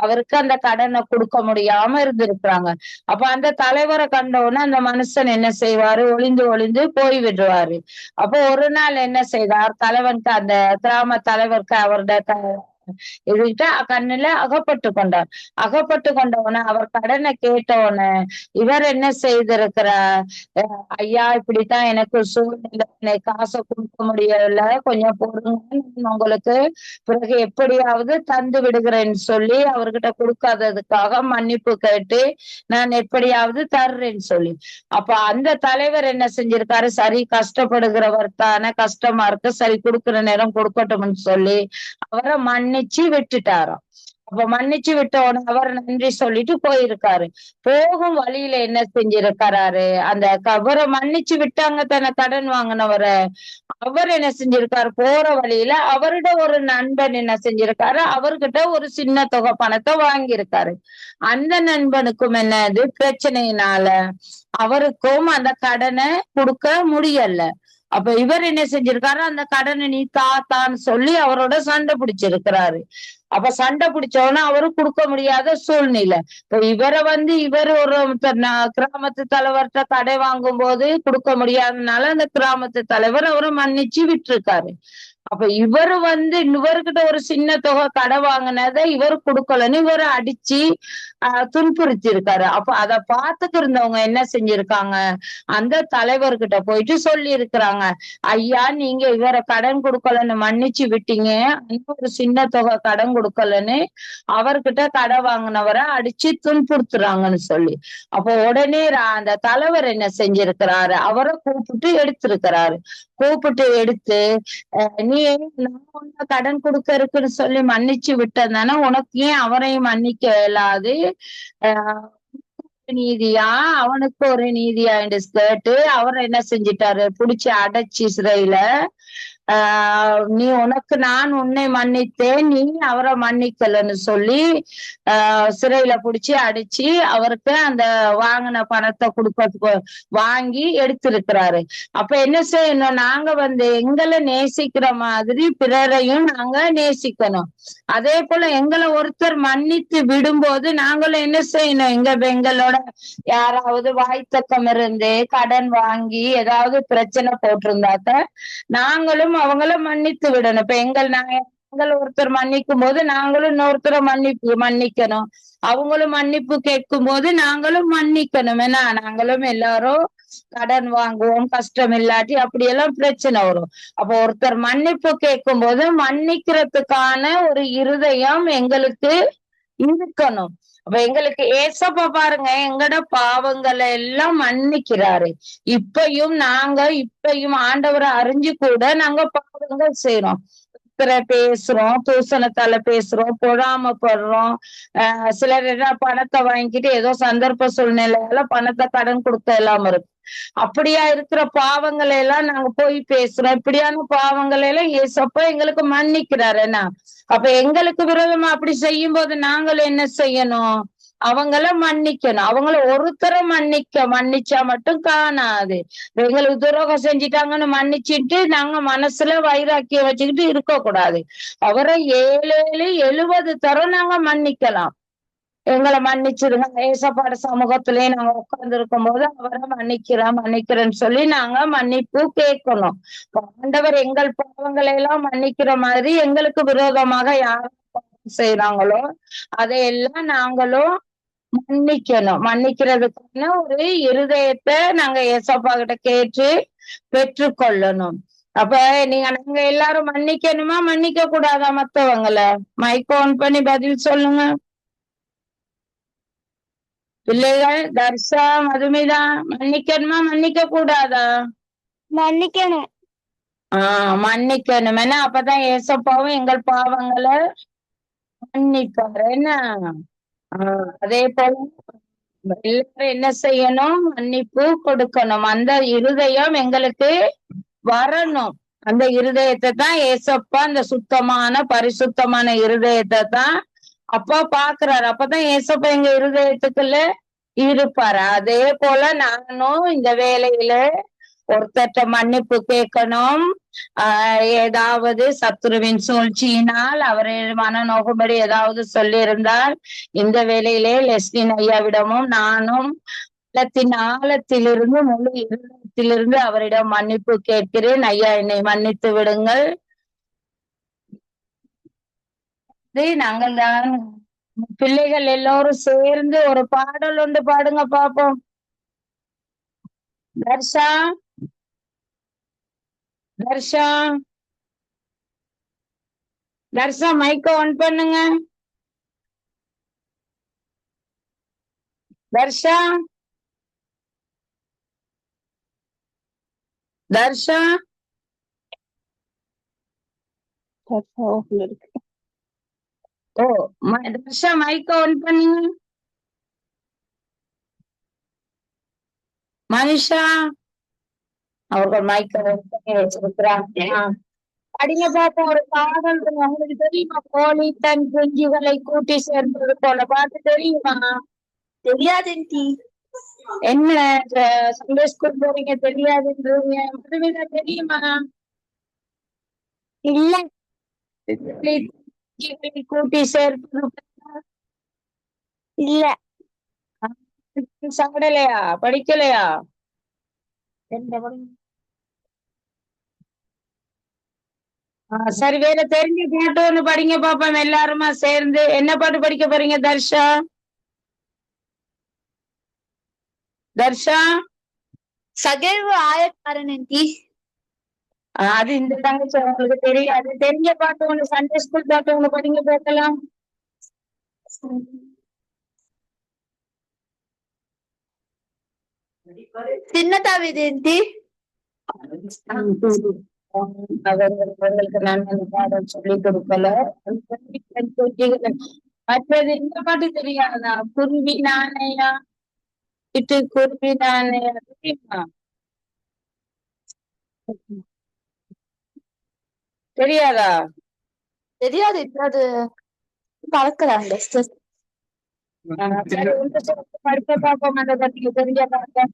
[SPEAKER 1] அவருக்கு அந்த கடனை கொடுக்க முடியாம இருந்திருக்கிறாங்க. அப்ப அந்த தலைவரை கண்டவுடனே அந்த மனுஷன் என்ன செய்வாரு, ஒளிந்து போய் விடுவாரு. அப்போ ஒரு நாள் என்ன செய்தார், தலைவனுக்கு அந்த கிராம தலைவருக்கு அவருடைய இதுகிட்ட கண்ணுல அகப்பட்டு கொண்டவன அவர் கடனை கேட்டவன இவர் என்ன செய்திருக்கிறார், ஐயா இப்படித்தான் எனக்கு சூழ்நிலை, காசை கொடுக்க முடியல, கொஞ்சம் பொறுங்க, உங்களுக்கு பிறகு எப்படியாவது தந்து விடுகிறேன்னு சொல்லி அவர்கிட்ட கொடுக்காததுக்காக மன்னிப்பு கேட்டு நான் எப்படியாவது தர்றேன்னு சொல்லி. அப்ப அந்த தலைவர் என்ன செஞ்சிருக்காரு, சரி கஷ்டப்படுகிறவர் தானே, கஷ்டமா இருக்கு, சரி கொடுக்கிற நேரம் கொடுக்கட்டும்னு சொல்லி அவரை மன்னிச்சு விட்டுட்டாராம். அப்ப மன்னிச்சு விட்ட உடனே அவர் நன்றி சொல்லிட்டு போயிருக்காரு. போகும் வழியில என்ன செஞ்சிருக்காரு, அந்த அவரை மன்னிச்சு விட்டாங்க தானே கடன் வாங்கினவரை, அவர் என்ன செஞ்சிருக்காரு, போற வழியில அவரோட ஒரு நண்பன் என்ன செஞ்சிருக்காரு, அவர்கிட்ட ஒரு சின்ன தொகை பணத்தை வாங்கியிருக்காரு. அந்த நண்பனுக்கும் என்னது பிரச்சனையினால அவருக்கும் அந்த கடனை கொடுக்க முடியல. அப்ப இவர் என்ன செஞ்சிருக்காரு, அந்த கடனை நீ தாத்தான்னு சொல்லி அவரோட சண்டை பிடிச்சிருக்கிறாரு. அப்ப சண்டை பிடிச்சவன அவரு கொடுக்க முடியாத சூழ்நிலை. இப்ப இவர் ஒரு கிராமத்து தலைவர்கிட்ட கடை வாங்கும் போது கொடுக்க முடியாதனால அந்த கிராமத்து தலைவர் அவரை மன்னிச்சு விட்டுருக்காரு. அப்ப இவர்கிட்ட ஒரு சின்ன தொகை கடை வாங்கினதை இவர் கொடுக்கலன்னு இவரை அடிச்சு துன்புறுத்தி இருக்காரு. அப்ப அதை பார்த்துட்டு இருந்தவங்க என்ன செஞ்சிருக்காங்க, அந்த தலைவர்கிட்ட போயிட்டு சொல்லி இருக்கிறாங்க, ஐயா நீங்க இவரை கடன் கொடுக்கலன்னு மன்னிச்சு விட்டீங்க, ஒரு சின்ன தொகை கடன் கொடுக்கலன்னு அவர்கிட்ட கடை வாங்கினவரை அடிச்சு துன்புறுத்துறாங்கன்னு சொல்லி. அப்போ உடனே அந்த தலைவர் என்ன செஞ்சிருக்கிறாரு, அவரை கூப்பிட்டு எடுத்து நீ நான் கடன் கொடுக்க இருக்குன்னு சொல்லி மன்னிச்சு விட்டதானே, உனக்கு ஏன் அவரையும் மன்னிக்க இயலாது, நீதியா அவனுக்கு ஒரு நீதியா என்று கேட்டு அவர் என்ன செஞ்சிட்டாரு, புடிச்சு அடைச்சி சிறையில நான் உன்னை மன்னித்தேன், நீ அவரை மன்னிக்கலன்னு சொல்லி சிறையில புடிச்சு அடிச்சு அவருக்கு அந்த வாங்கின பணத்தை கொடுக்கறதுக்கு வாங்கி எடுத்திருக்கிறாரு. அப்ப என்ன செய்யணும், நாங்க எங்களை நேசிக்கிற மாதிரி பிறரையும் நாங்க நேசிக்கணும். அதே போல எங்களை ஒருத்தர் மன்னித்து விடும்போது நாங்களும் என்ன செய்யணும், எங்களோட யாராவது வாய்த்தக்கம் இருந்து கடன் வாங்கி ஏதாவது பிரச்சனை போட்டிருந்தாக்க நாங்களும் அவங்கள மன்னித்து விடணும். இப்ப நாங்கள் ஒருத்தர் மன்னிக்கும் போது நாங்களும் இன்னொருத்தரை மன்னிக்கணும். அவங்களும் மன்னிப்பு கேட்கும் போது நாங்களும் மன்னிக்கணும். ஏன்னா நாங்களும் எல்லாரும் கடன் வாங்குவோம், கஷ்டம் இல்லாட்டி அப்படியெல்லாம் பிரச்சனை வரும். அப்போ ஒருத்தர் மன்னிப்பு கேட்கும் போது மன்னிக்கிறதுக்கான ஒரு இருதயம் எங்களுக்கு இருக்கணும். அப்ப எங்களுக்கு ஏசப்பா பாருங்க, எங்கட பாவங்களை எல்லாம் மன்னிக்கிறாரு. இப்பயும் ஆண்டவரை அறிஞ்சு கூட நாங்க பாவங்கள் செய்யறோம். பேசுறோம், தூசணத்தால பேசுறோம், பொறாமப்படுறோம். சிலர் என்ன பணத்தை வாங்கிட்டு ஏதோ சந்தர்ப்ப சூழ்நிலையால பணத்தை கடன் கொடுக்க இல்லாம இருக்கு. அப்படியா இருக்கிற பாவங்களை எல்லாம் நாங்க போய் பேசுறோம். இப்படியான பாவங்களை எல்லாம் ஏசப்பா எங்களுக்கு மன்னிக்கிறாரு. என்ன அப்ப எங்களுக்கு விரோதமா அப்படி செய்யும் போது நாங்களும் என்ன செய்யணும்? அவங்கள மன்னிக்கணும். அவங்கள ஒருத்தரை மன்னிச்சா மட்டும் காணாது. எங்களுக்கு துரோகம் செஞ்சிட்டாங்கன்னு மன்னிச்சுட்டு நாங்க மனசுல வைராக்கியம் வச்சுக்கிட்டு இருக்க கூடாது. அவரை 70 தரம் நாங்க மன்னிக்கலாம். எங்களை மன்னிச்சிருங்க, ஏசப்பாட சமூகத்திலேயே நாங்க உட்கார்ந்து இருக்கும் போது அவரை மன்னிக்கிறேன்னு சொல்லி நாங்க மன்னிப்பு கேட்கணும். ஆண்டவர் எங்கள் பாவங்களை எல்லாம் மன்னிக்கிற மாதிரி எங்களுக்கு விரோதமாக யாரும் பாவம் செய்யறாங்களோ அதையெல்லாம் நாங்களும் மன்னிக்கணும். மன்னிக்கிறதுக்கான ஒரு இருதயத்தை நாங்க ஏசப்பா கிட்ட கேட்டு பெற்றுக்கொள்ளணும். அப்ப நாங்க எல்லாரும் மன்னிக்கணுமா மன்னிக்க கூடாதா மத்தவங்களை? மைக் ஆன் பண்ணி பதில் சொல்லுங்க. பிள்ளைகள் தர்ஷா, மதுமிதா, மன்னிக்கணுமா மன்னிக்க கூடாதா?
[SPEAKER 3] மன்னிக்கணும்.
[SPEAKER 1] மன்னிக்கணும். ஏன்னா அப்பதான் ஏசப்பாவும் எங்கள் பாவங்களை மன்னிப்பாரு. என்ன அதே போல எல்லாரும் என்ன செய்யணும்? மன்னிப்பு கொடுக்கணும். அந்த இருதயம் எங்களுக்கு வரணும். அந்த இருதயத்தை தான் ஏசப்பா, அந்த சுத்தமான பரிசுத்தமான இருதயத்தை தான் அப்பா பாக்குறாரு. அப்பதான் ஏசப்பா எங்க இருதயத்துக்குள்ள இருப்பாரு. அதே போல நானும் இந்த வேலையில ஒருத்தட்ட மன்னிப்பு கேட்கணும். ஏதாவது சத்துருவின் சூழ்ச்சியினால் அவரை மனநோகும்படி ஏதாவது சொல்லி இருந்தால் இந்த வேலையிலே லெஸ்லின் ஐயாவிடமும் நானும் ஆழத்திலிருந்து முழு இருதயத்திலிருந்து அவரிடம் மன்னிப்பு கேட்கிறேன். ஐயா, என்னை மன்னித்து விடுங்கள். நாங்கள் தான் பிள்ளைகள் எல்லோரும் சேர்ந்து ஒரு பாடல் ஒன்று பாடுங்க பாப்போம். தர்ஷா மைக்க ஆன் பண்ணுங்க. தர்ஷா தர்ஷா மைக்க ஆன் பண்ணுங்க. மனிஷா அவர்கள் மைக்க ஆன் பண்ணி வச்சிருக்கிறாங்க. படிங்க பாப்போம். ஒரு பாடல் உங்களுக்கு தெரியுமா? கோழி தன் குஞ்சுகளை கூட்டி சேர்ந்தது போல பாட்டு தெரியுமா?
[SPEAKER 5] தெரியாது.
[SPEAKER 1] என்ன சண்டே ஸ்கூல் போறீங்க தெரியாதுன்றீங்க? தெரியுமா?
[SPEAKER 3] இல்ல.
[SPEAKER 1] கூட்டி சேர்ப்பது
[SPEAKER 3] இல்ல.
[SPEAKER 1] சாடலையா? படிக்கலையா? சரி, வேற தெரிஞ்ச பாட்டு ஒண்ணு படிங்க பாப்போம் எல்லாருமா சேர்ந்து. என்ன பாட்டு படிக்க போறீங்க தர்ஷா?
[SPEAKER 5] சகைவு ஆயக்காரன்.
[SPEAKER 1] அது இந்த தங்கச்சி உங்களுக்கு தெரியும். அது தெரிஞ்ச பாட்டு ஒண்ணு, சண்டே ஸ்கூல் பாட்டு ஒண்ணு படிங்க பார்க்கலாம்.
[SPEAKER 5] சின்னதாவிதேந்தி
[SPEAKER 1] அவர்களுக்கு நான் அந்த பாடம் சொல்லி கொடுக்கல. மற்றது இந்த பாட்டு தெரியாதா? குருவி நானையா குருவி நானையா தெரியுமா? தெரியாதா?
[SPEAKER 5] தெரியாது. அது பழக்கலாம்.
[SPEAKER 1] படிக்க பார்ப்போம். அந்த பத்தி தெரிஞ்ச பாட்ட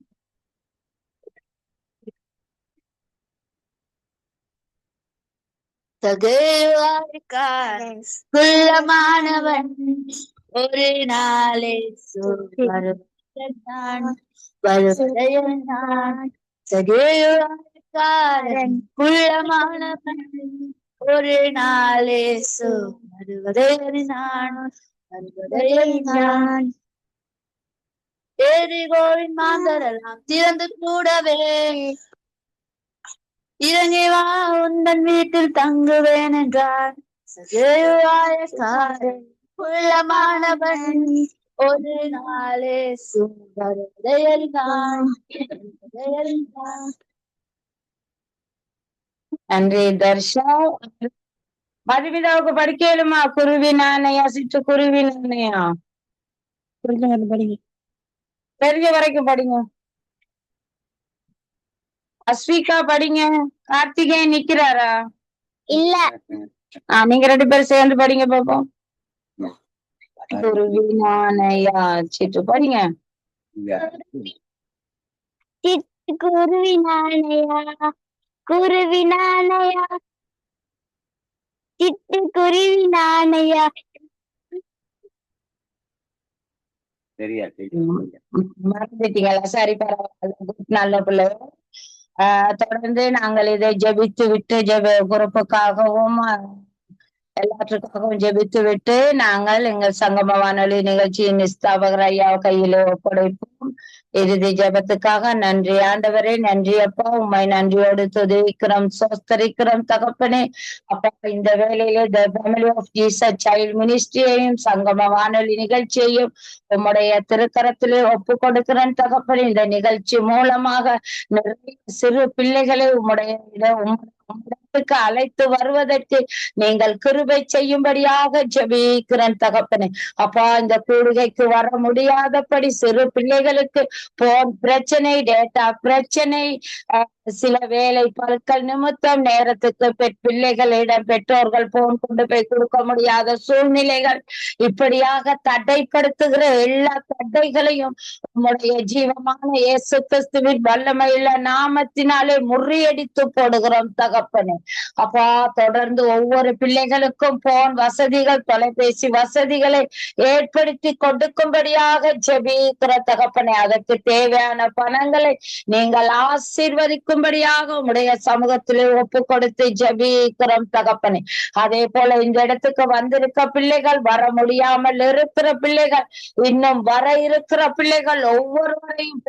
[SPEAKER 5] குள்ளமானவன் ஒரு நாளே சகைவாரன் குள்ளமானவன் ஒரு நாள் இயேசு வருவதை அறிந்தான், வருவதை அறிந்தான். எரிகோவின் மாந்தரெல்லாம் திறந்து கூடவே, இறங்கி வா உந்தன் வீட்டில் தங்குவேன் என்றான். உள்ளமானவன் ஒரு நாளே வருவதை அறிந்தான்.
[SPEAKER 1] நன்றி தர்ஷா. மதுவிதாவுக்கு படிக்கலுமா? குருவி நாணையா, சிற்று குருவி நாணையா படிங்க, தெரிஞ்ச வரைக்கும் படிங்க. அஸ்விகா படிங்க. கார்த்திகேயன் நிக்கிறாரா?
[SPEAKER 3] இல்ல.
[SPEAKER 1] நீங்க 2 பேரும் சேர்ந்து படிங்க பாப்போம். குருவி நாணையா சிற்று படிங்க.
[SPEAKER 3] சிட்டு குருவி நாணையா, குருவி நாணையா, சிட்டு குருவி நாணையா.
[SPEAKER 1] மறந்துட்டீங்களா? சரி, பரவாயில்ல, நல்ல பிள்ளை. தொடர்ந்து நாங்கள் இதை ஜெபித்து விட்டு பொறுப்புக்காகவும் எல்லாற்றுக்காகவும் ஜெபித்து விட்டு நாங்கள் எங்கள் சங்கம வானொலி நிகழ்ச்சியின் ஸ்தாபகர் ஐயா கையிலே ஒப்படைப்போம். இறுதி ஜெபத்துக்காக. நன்றி ஆண்டவரே, நன்றி அப்பா, உம்மை நன்றியோடு துதிக்கிறோம், சோஸ்தரிக்கிறோம் தகப்பனே. அப்பா, இந்த வேளையிலே the family of Jesus child மினிஸ்ட்ரியையும் சங்கம வானொலி நிகழ்ச்சியையும் உம்முடைய திருக்கரத்திலே ஒப்பு கொடுக்கிறேன் தகப்பனே. இந்த நிகழ்ச்சி மூலமாக நிறைய சிறு பிள்ளைகளை உம்முடைய இடத்துக்கு அழைத்து வருவதற்கு நீங்கள் கிருபை செய்யும்படியாக ஜெபிக்கிறேன் தகப்பனே. அப்பா, இந்த கூடுகைக்கு வர முடியாதபடி சிறு பிள்ளைகளுக்கு போன் பிரச்சனை, டேட்டா பிரச்சனை, சில வேலை பற்கள் நிமித்தம் நேரத்துக்கு பிள்ளைகளிடம் பெற்றோர்கள் போன் கொண்டு போய் கொடுக்க முடியாத சூழ்நிலைகள், இப்படியாக தடைப்படுத்துகிற எல்லா தடைகளையும் உம்முடைய ஜீவமான இயேசு கிறிஸ்துவின் வல்லமையுள்ள நாமத்தினாலே முறியடித்து போடுகிறோம் தகப்பனே. அப்பா, தொடர்ந்து ஒவ்வொரு பிள்ளைகளுக்கும் போன் வசதிகள், தொலைபேசி வசதிகளை ஏற்படுத்தி கொடுக்கும்படியாக ஜெபிக்கிற தகப்பனே. அதற்கு தேவையான பணங்களை நீங்கள் ஆசீர்வதிக்கும்படியாக உம்முடைய சமூகத்திலே ஒப்பு கொடுத்து ஜெபிக்கிறோம் தகப்பனே. அதே போல இந்த இடத்துக்கு வந்திருக்க பிள்ளைகள், வர முடியாமல் இருக்கிற பிள்ளைகள், இன்னும் வர இருக்கிற பிள்ளைகள் ஒவ்வொருவரையும்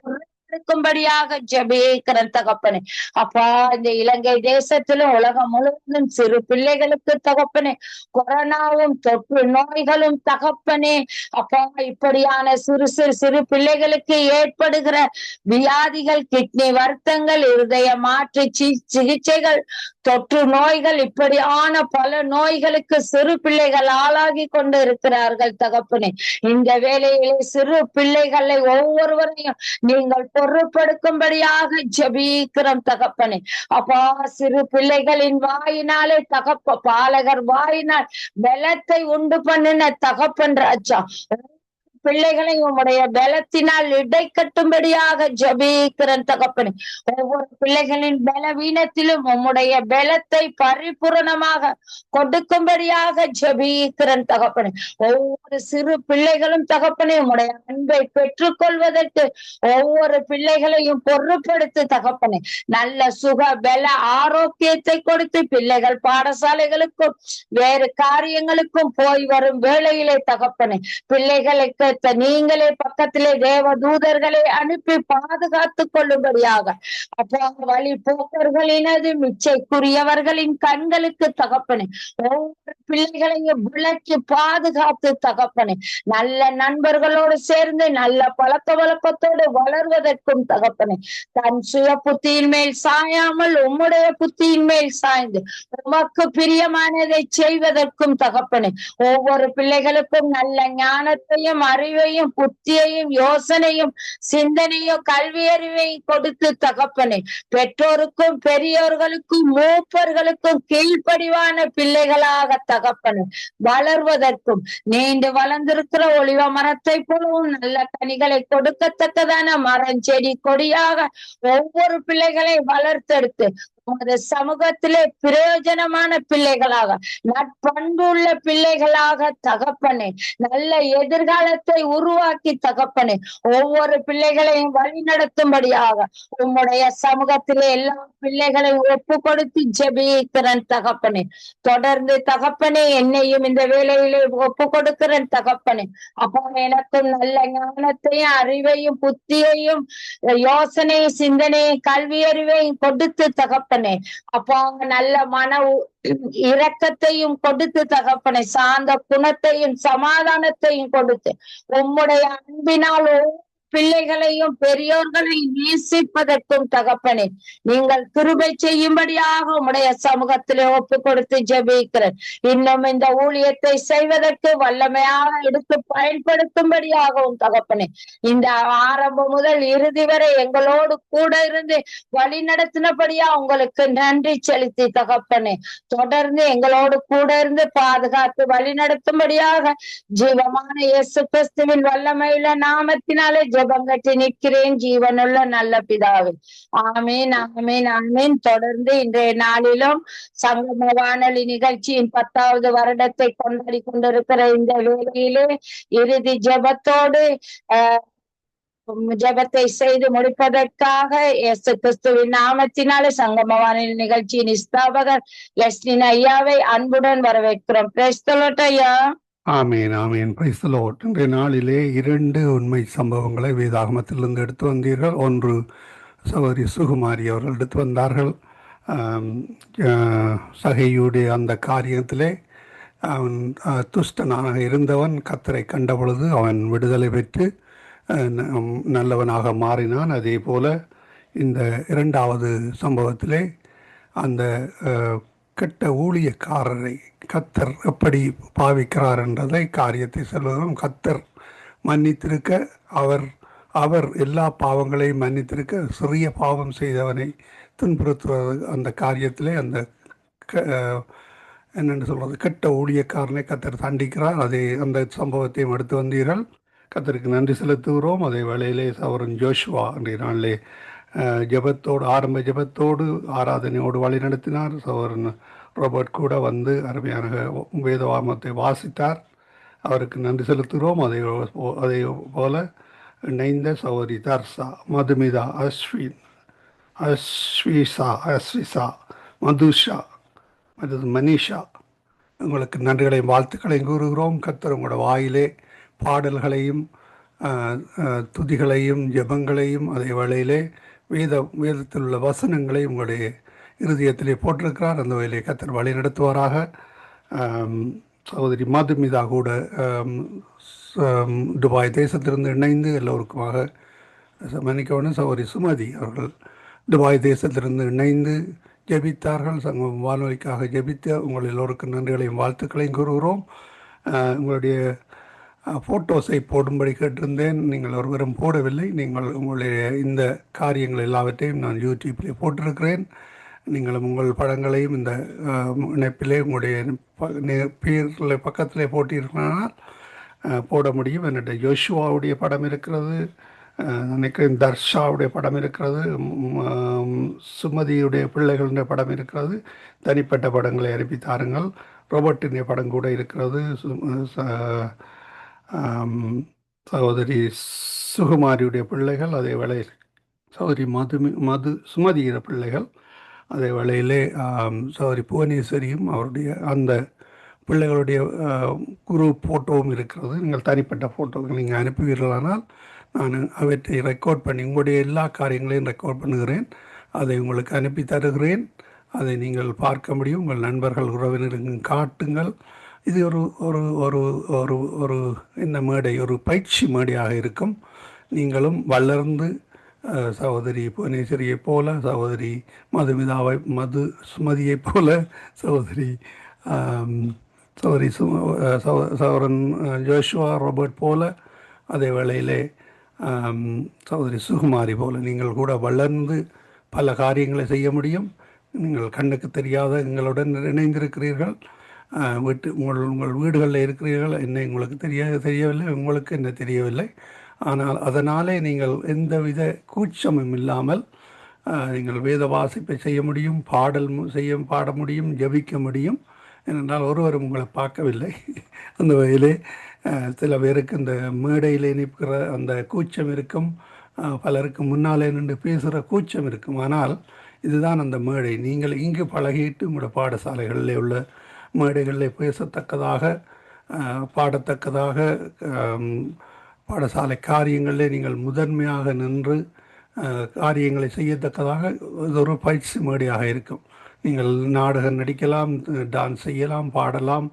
[SPEAKER 1] இருக்கும்படியாக ஜெபிக்கிறேன் தகப்பனே. அப்பா, இந்த இலங்கை தேசத்திலும் உலகம் முழுவதும் சிறு பிள்ளைகளுக்கு தகப்பனே கொரோனாவும் தொற்று நோய்களும் தகப்பனே. அப்பா, இப்படியான சிறு பிள்ளைகளுக்கு ஏற்படுகிற வியாதிகள், கிட்னி வருத்தங்கள், இருதய மாற்று சிகிச்சைகள், தொற்று நோய்கள், இப்படியான பல நோய்களுக்கு சிறு பிள்ளைகள் ஆளாகி கொண்டு இருக்கிறார்கள் தகப்பனே. இந்த வேளையிலே சிறு பிள்ளைகளை ஒவ்வொருவரையும் நீங்கள் பொறுப்படுக்கும்படியாக ஜெபிக்கிறோம் தகப்பனே. அப்பா, சிறு பிள்ளைகளின் வாயினாலே பாலகர் வாயினால் பலத்தை உண்டு பண்ணின தகப்பன் ராஜா, பிள்ளைகளை உம்முடைய பலத்தினால் இடை கட்டும்படியாக ஜெபிக்கிறேன் தகப்பனே. ஒவ்வொரு பிள்ளைகளின் பலவீனத்திலும் உம்முடைய பலத்தை பரிபூரணமாக கொடுக்கும்படியாக ஜெபிக்கிறேன் தகப்பனே. ஒவ்வொரு சிறு பிள்ளைகளும் தகப்பனே உம்முடைய அன்பை பெற்றுக்கொள்வதற்கு ஒவ்வொரு பிள்ளைகளையும் பொறுப்படுத்து தகப்பனே. நல்ல சுக பல ஆரோக்கியத்தை கொடுத்து பிள்ளைகள் பாடசாலைகளுக்கும் வேறு காரியங்களுக்கும் போய் வரும் வேளையிலே தகப்பனே, பிள்ளைகளுக்கு நீங்களே பக்கத்திலே தேவ தூதர்களை அனுப்பி பாதுகாத்து கொள்ளும்படியாக அப்பா, வழி போக்கர்களினது மிச்சைக்குரியவர்களின் கண்களுக்கு தகப்பனே ஒவ்வொரு பிள்ளைகளையும் விளக்கி பாதுகாத்து தகப்பனே, நல்ல நண்பர்களோடு சேர்ந்து நல்ல பழக்க வழக்கத்தோடு வளர்வதற்கும் தகப்பனே, தன் சுய புத்தியின் மேல் சாயாமல் உம்முடைய புத்தியின் மேல் சாய்ந்து உமக்கு பிரியமானதை செய்வதற்கும் தகப்பனே, ஒவ்வொரு பிள்ளைகளுக்கும் நல்ல ஞானத்தையும் அறிவையும் புத்தியையும் யோசனையும் சிந்தனையும் கல்வி அறிவையும் கொடுத்து தகப்பனே, பெற்றோருக்கும் பெரியோர்களுக்கும் மூப்பர்களுக்கும் கீழ்ப்படிவான பிள்ளைகளாக தகப்பனே வளர்வதற்கும், நீண்டு வளர்ந்திருக்கிற ஒளிவ மரத்தை போலவும் நல்ல கனிகளை கொடுக்கத்தக்கதான மரம் செடி கொடியாக ஒவ்வொரு பிள்ளைகளை வளர்த்தெடுத்து உமது சமூகத்திலே பிரயோஜனமான பிள்ளைகளாக, நற்பண்புள்ள பிள்ளைகளாக தகப்பனே, நல்ல எதிர்காலத்தை உருவாக்கி தகப்பனே, ஒவ்வொரு பிள்ளைகளையும் வழி நடத்தும்படியாக உம்முடைய சமூகத்திலே எல்லா பிள்ளைகளையும் ஒப்பு கொடுத்து ஜெபிக்கிறேன் தகப்பனே. தொடர்ந்து தகப்பனே என்னையும் இந்த வேலையிலே ஒப்பு கொடுக்கிறேன் தகப்பனே. அப்போ எனக்கும் நல்ல ஞானத்தையும் அறிவையும் புத்தியையும் யோசனையும் சிந்தனையும் கல்வி அறிவையும் கொடுத்து தகப்பனே. அப்போ நல்ல மன இரக்கத்தையும் கொடுத்து தகப்பனை, சாந்த குணத்தையும் சமாதானத்தையும் கொடுத்து உம்முடைய அன்பினால் பிள்ளைகளையும் பெரியோர்களையும் நேசிப்பதற்கும் தகப்பனே நீங்கள் கிருபை செய்யும்படியாக உம்முடைய சமூகத்திலே ஒப்பு கொடுத்து ஜெபிக்கிறேன். இன்னும் இந்த ஊழியத்தை செய்வதற்கு வல்லமையாக எடுத்து பயன்படுத்தும்படியாகவும் தகப்பனே, இந்த ஆரம்பம் முதல் இறுதி வரை எங்களோடு கூட இருந்து வழி நடத்தினபடியா உங்களுக்கு நன்றி செலுத்தி தகப்பனே, தொடர்ந்து எங்களோடு கூட இருந்து பாதுகாத்து வழி நடத்தும்படியாக ஜீவமான இயேசு கிறிஸ்துவின் வல்லமையுள்ள நாமத்தினாலே ஜெபம் கட்டி நிற்கிறேன் ஜீவனுள்ள நல்ல பிதாவே. ஆமீன், ஆமீன், ஆமீன். தொடர்ந்து இன்றைய நாளிலும் சங்கம வானொலி நிகழ்ச்சியின் 10வது வருடத்தை கொண்டாடி கொண்டிருக்கிற இந்த வேளையிலே இறுதி ஜெபத்தோடு ஜெபத்தை செய்து முடிப்பதற்காக இயேசு கிறிஸ்துவின் நாமத்தினாலே சங்கம வானொலி நிகழ்ச்சியின் ஸ்தாபகர் லெஸ்லின் ஐயாவை அன்புடன் வரவேற்கிறோம். பிரைஸ் தி லார்ட் ஐயா.
[SPEAKER 6] ஆமீன், ஆமீன். Price the Lord. இன்றைய நாளிலே 2 உண்மை சம்பவங்களை வேதாகமத்திலிருந்து எடுத்து வந்தீர்கள். ஒன்று சகோதரி சுகுமாரி அவர்கள் எடுத்து வந்தார்கள். சகையுடைய அந்த காரியத்திலே அவன் துஷ்டனாக இருந்தவன் கர்த்தரை கண்ட பொழுது அவன் விடுதலை பெற்று நல்லவனாக மாறினான். அதே போல இந்த 2வது சம்பவத்திலே அந்த கெட்ட ஊழியக்காரரை கர்த்தர் எப்படி பாவிக்கிறார் என்றதை காரியத்தை சொல்வதும், கர்த்தர் மன்னித்திருக்க அவர் எல்லா பாவங்களையும் மன்னித்திருக்க சிறிய பாவம் செய்தவனை துன்புறுத்துவது அந்த காரியத்திலே அந்த என்னென்னு சொல்கிறது கெட்ட ஊழியக்காரனை கர்த்தர் தண்டிக்கிறார். அதே அந்த சம்பவத்தையும் எடுத்து வந்தீர்கள். கர்த்தருக்கு நன்றி செலுத்துகிறோம். அதே வேளையிலே சகோதரன் ஜோஷுவா அன்றைய நாளிலே ஜெபத்தோடு ஆரம்ப ஜெபத்தோடு ஆராதனையோடு வழி நடத்தினார். சகோதரன் ரோபர்ட் கூட வந்து அருமையான வேதவாமத்தை வாசித்தார். அவருக்கு நன்றி செலுத்துகிறோம். அதே போல இணைந்த சகோதரி தர்சா, மதுமிதா, அஸ்விசா, மதுஷா மற்றது மனிஷா, உங்களுக்கு நன்றிகளையும் வாழ்த்துக்களையும் கூறுகிறோம். கர்த்தர் உங்களோட வாயிலே பாடல்களையும் துதிகளையும் ஜெபங்களையும் அதே வேளையிலே வேதத்தில் உள்ள வசனங்களை உங்களுடைய இருதயத்திலே போட்டிருக்கிறார். அந்த வேலையை கர்த்தர் வழி நடத்துவாராக. சகோதரி மதுமிதா கூட துபாய் தேசத்திலிருந்து இணைந்து எல்லோருக்குமாக மன்னிக்கவனும் சகோதரி சுமதி அவர்கள் துபாய் தேசத்திலிருந்து இணைந்து ஜெபித்தார்கள். சங்கம் வானொலிக்காக ஜெபித்த உங்கள் எல்லோருக்கும் நன்றிகளையும் வாழ்த்துக்களையும் கூறுகிறோம். உங்களுடைய ஃபோட்டோஸை போடும்படி கேட்டிருந்தேன். நீங்கள் ஒருவரும் போடவில்லை. நீங்கள் உங்களுடைய இந்த காரியங்கள் எல்லாவற்றையும் நான் யூடியூப்பிலே போட்டிருக்கிறேன். நீங்களும் உங்கள் படங்களையும் இந்த இணைப்பிலே உங்களுடைய பேரில் பக்கத்திலே போட்டிருக்கிறானால் போட முடியும். என்னுடைய யோசுவாவுடைய படம் இருக்கிறது, நினைக்கிறேன் தர்ஷாவுடைய படம் இருக்கிறது, சுமதியுடைய பிள்ளைகளுடைய படம் இருக்கிறது. தனிப்பட்ட படங்களை அனுப்பி தாருங்கள். ரோபர்ட்டினுடைய படம் கூட இருக்கிறது. சகோதரி சுகுமாரியுடைய பிள்ளைகள், அதே வேளையில் சகோதரி சுமதியிற பிள்ளைகள், அதே வேளையிலே சகோதரி புவனேஸ்வரியும் அவருடைய அந்த பிள்ளைகளுடைய குரூப் ஃபோட்டோவும் இருக்கிறது. நீங்கள் தனிப்பட்ட ஃபோட்டோக்கள் நீங்கள் அனுப்புவீர்களானால் நான் அவற்றை ரெக்கார்ட் பண்ணி உங்களுடைய எல்லா காரியங்களையும் ரெக்கார்ட் பண்ணுகிறேன். அதை உங்களுக்கு அனுப்பி தருகிறேன். அதை நீங்கள் பார்க்க முடியும். உங்கள் நண்பர்கள் உறவினருக்கு காட்டுங்கள். இது ஒரு ஒரு ஒரு ஒரு ஒரு இந்த மேடை ஒரு பயிற்சி மேடையாக இருக்கும். நீங்களும் வளர்ந்து சகோதரி புவனேஸ்வரியை போல, சகோதரி சுமதியைப் போல, சகோதரன் ஜோஷுவா ரோபர்ட் போல, அதே வேளையிலே சகோதரி சுகுமாரி போல நீங்கள் கூட வளர்ந்து பல காரியங்களை செய்ய முடியும். நீங்கள் கண்ணுக்கு தெரியாத எங்களுடன் இணைந்திருக்கிறீர்கள். உங்கள் வீடுகளில் இருக்கிறீர்கள். என்னை உங்களுக்கு தெரியவில்லை, உங்களுக்கு என்ன தெரியவில்லை. ஆனால் அதனாலே நீங்கள் எந்தவித கூச்சமும் இல்லாமல் நீங்கள் வேத வாசிப்பை செய்ய முடியும், பாட முடியும், ஜபிக்க முடியும். ஏனென்றால் ஒருவரும் உங்களை பார்க்கவில்லை. அந்த வகையிலே சில பேருக்கு இந்த மேடையில் நிற்கிற அந்த கூச்சம் இருக்கும், பலருக்கு முன்னாலே நின்று பேசுகிற கூச்சம் இருக்கும். ஆனால் இதுதான் அந்த மேடை. நீங்கள் இங்கு பழகிட்டு உங்களோட பாடசாலைகளில் உள்ள மேடைகளில் பேசத்தக்கதாக, பாடத்தக்கதாக, பாடசாலை காரியங்களில் நீங்கள் முதன்மையாக நின்று காரியங்களை செய்யத்தக்கதாக இது ஒரு பயிற்சி மேடையாக இருக்கும். நீங்கள் நாடகம் நடிக்கலாம், டான்ஸ் செய்யலாம், பாடலாம்.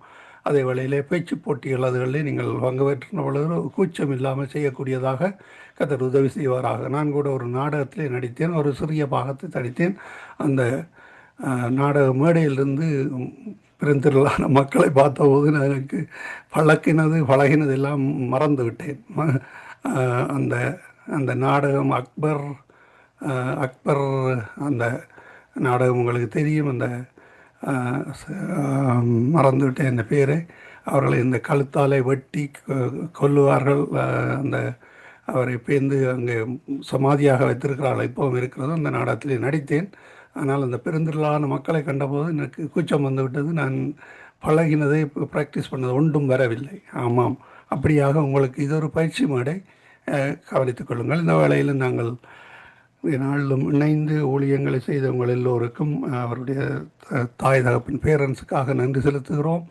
[SPEAKER 6] அதே வேளையிலே பேச்சு போட்டிகள் அதுகளிலே நீங்கள் பங்கு பெற்ற பொழுது கூச்சம் இல்லாமல் செய்யக்கூடியதாக கர்த்தர் உதவி செய்வாராக. நான் கூட ஒரு நாடகத்திலே நடித்தேன், ஒரு சிறிய பாகத்தை தடித்தேன். அந்த நாடக மேடையிலிருந்து பெருந்திரளான மக்களை பார்த்தபோது எனக்கு பழகினது எல்லாம் மறந்து விட்டேன். அந்த அந்த நாடகம் அக்பர் அந்த நாடகம் உங்களுக்கு தெரியும். அந்த மறந்துவிட்டேன் அந்த பேரை. அவர்களை இந்த கழுத்தாலை வெட்டி கொல்லுவார்கள். அந்த அவரை பேர்ந்து அங்கே சமாதியாக வைத்திருக்கிறார்கள், இப்போவும் இருக்கிறது. அந்த நாடகத்திலே நடித்தேன். ஆனால் அந்த பெருந்திரளான மக்களை கண்டபோது எனக்கு கூச்சம் வந்து விட்டது. நான் பழகினதை ப்ராக்டிஸ் பண்ணது ஒன்றும் வரவில்லை. ஆமாம், அப்படியாக உங்களுக்கு இது ஒரு பயிற்சி மேடை, கவனித்துக் கொள்ளுங்கள். இந்த வேளையில் நாங்கள் நாளிலும் இணைந்து ஊழியங்களை செய்தவங்கள் எல்லோருக்கும் அவருடைய தாய் தகப்பின் பேரண்ட்ஸுக்காக நன்றி செலுத்துகிறோம்.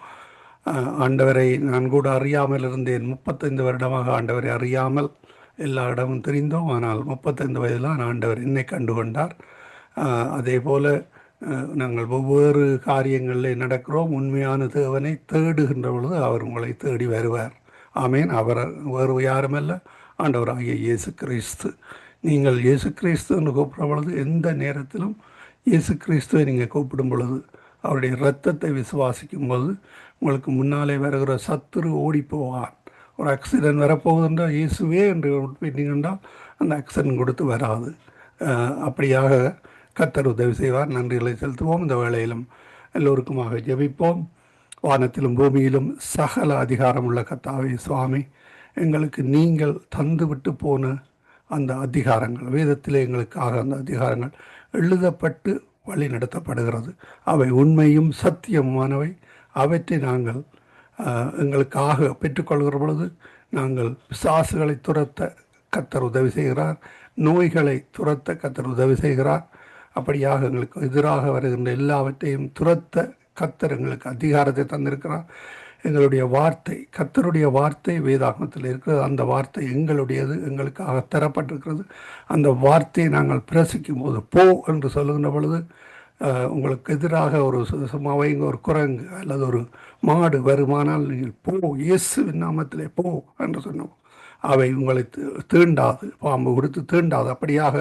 [SPEAKER 6] ஆண்டவரை நான் கூட அறியாமல் இருந்தேன். 35 வருடமாக ஆண்டவரை அறியாமல் எல்லா இடமும் தெரிந்தோம். ஆனால் 35 வயதில் ஆண்டவர் என்னை கண்டுகொண்டார். அதே போல் நாங்கள் ஒவ்வொரு காரியங்களில் நடக்கிறோம். உண்மையான தேவனை தேடுகின்ற பொழுது அவர் உங்களை தேடி வருவார். ஆமேன். அவர் வேறு யாருமல்ல, ஆண்டவராகிய இயேசு கிறிஸ்து. நீங்கள் இயேசு கிறிஸ்து என்று கூப்பிடும் பொழுது, எந்த நேரத்திலும் இயேசு கிறிஸ்துவை நீங்கள் கூப்பிடும் பொழுது, அவருடைய இரத்தத்தை விசுவாசிக்கும் போது உங்களுக்கு முன்னாலே வருகிற சத்துரு ஓடி போவார். ஒரு ஆக்சிடென்ட் வரப்போகுதுன்றால் இயேசுவே என்று போயிட்டீங்கன்றால் அந்த ஆக்சிடென்ட் கொடுத்து வராது. அப்படியாக கர்த்தர் உதவி செய்வார். நன்றிகளை செலுத்துவோம். இந்த வேளையிலும் எல்லோருக்குமாக ஜெபிப்போம். வானத்திலும் பூமியிலும் சகல அதிகாரமுள்ள கர்த்தாவே சுவாமி, எங்களுக்கு நீங்கள் தந்துவிட்டு போன அந்த அதிகாரங்கள், வேதத்திலே எங்களுக்காக அந்த அதிகாரங்கள் எழுதப்பட்டு வழி நடத்தப்படுகிறது. அவை உண்மையும் சத்தியமானவை. அவற்றை நாங்கள் எங்களுக்காக பெற்றுக்கொள்கிற பொழுது நாங்கள் பிசாசுகளை துரத்த கர்த்தர் உதவி செய்கிறார், நோய்களை துரத்த கர்த்தர் உதவி செய்கிறார். அப்படியாக எங்களுக்கு எதிராக வருகின்ற எல்லாவற்றையும் துரத்த கர்த்தர் எங்களுக்கு அதிகாரத்தை தந்திருக்கிறார். எங்களுடைய வார்த்தை, கர்த்தருடைய வார்த்தை வேதாகமத்தில் இருக்கிறது. அந்த வார்த்தை எங்களுடையது, எங்களுக்காக தரப்பட்டிருக்கிறது. அந்த வார்த்தையை நாங்கள் பிரசிக்கும் போது, போ என்று சொல்லுகின்ற பொழுது, உங்களுக்கு எதிராக ஒரு சும்மாவை ஒரு குரங்கு அல்லது ஒரு மாடு வருமானால் நீங்கள் போ, இயேசுவின் நாமத்திலே போ என்று சொன்னோம். அவை உங்களை தீண்டாது, பாம்பு கொடுத்து தீண்டாது. அப்படியாக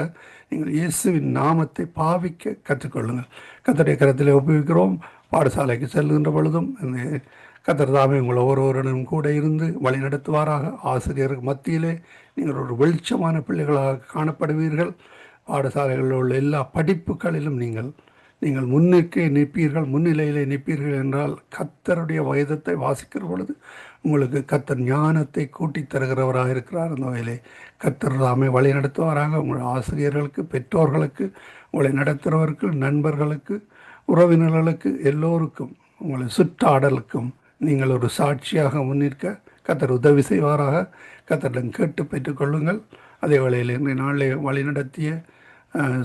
[SPEAKER 6] நீங்கள் இயேசுவின் நாமத்தை பாவிக்க கற்றுக்கொள்ளுங்கள். கர்த்தருடைய கரத்திலே ஒப்புவிக்கிறோம். பாடசாலைக்கு செல்லுகின்ற பொழுதும் கர்த்தர் தாமே உங்களை ஒவ்வொருவருடனும் கூட இருந்து வழி நடத்துவாராக. ஆசிரியருக்கு மத்தியிலே நீங்கள் ஒரு வெளிச்சமான பிள்ளைகளாக காணப்படுவீர்கள். பாடசாலைகளில் உள்ள எல்லா படிப்புகளிலும் நீங்கள் முன்னிலையிலே நிற்பீர்கள் என்றால் கர்த்தருடைய வேதத்தை வாசிக்கிற பொழுது உங்களுக்கு கர்த்தர் ஞானத்தை கூட்டித் தருகிறவராக இருக்கிறார். அந்த வகையிலே கர்த்தர் தாமே வழி நடத்துவாராக. உங்கள் ஆசிரியர்களுக்கு, பெற்றோர்களுக்கு, உங்களை நடத்துகிறவருக்கு, நண்பர்களுக்கு, உறவினர்களுக்கு, எல்லோருக்கும், உங்களை சுற்றாடலுக்கும் நீங்கள் ஒரு சாட்சியாக முன்னிற்க கர்த்தர் உதவி செய்வாராக. கர்த்தரிடம் கேட்டு பெற்றுக்கொள்ளுங்கள். அதே வேளையில் இன்றைய நாளில் வழி நடத்திய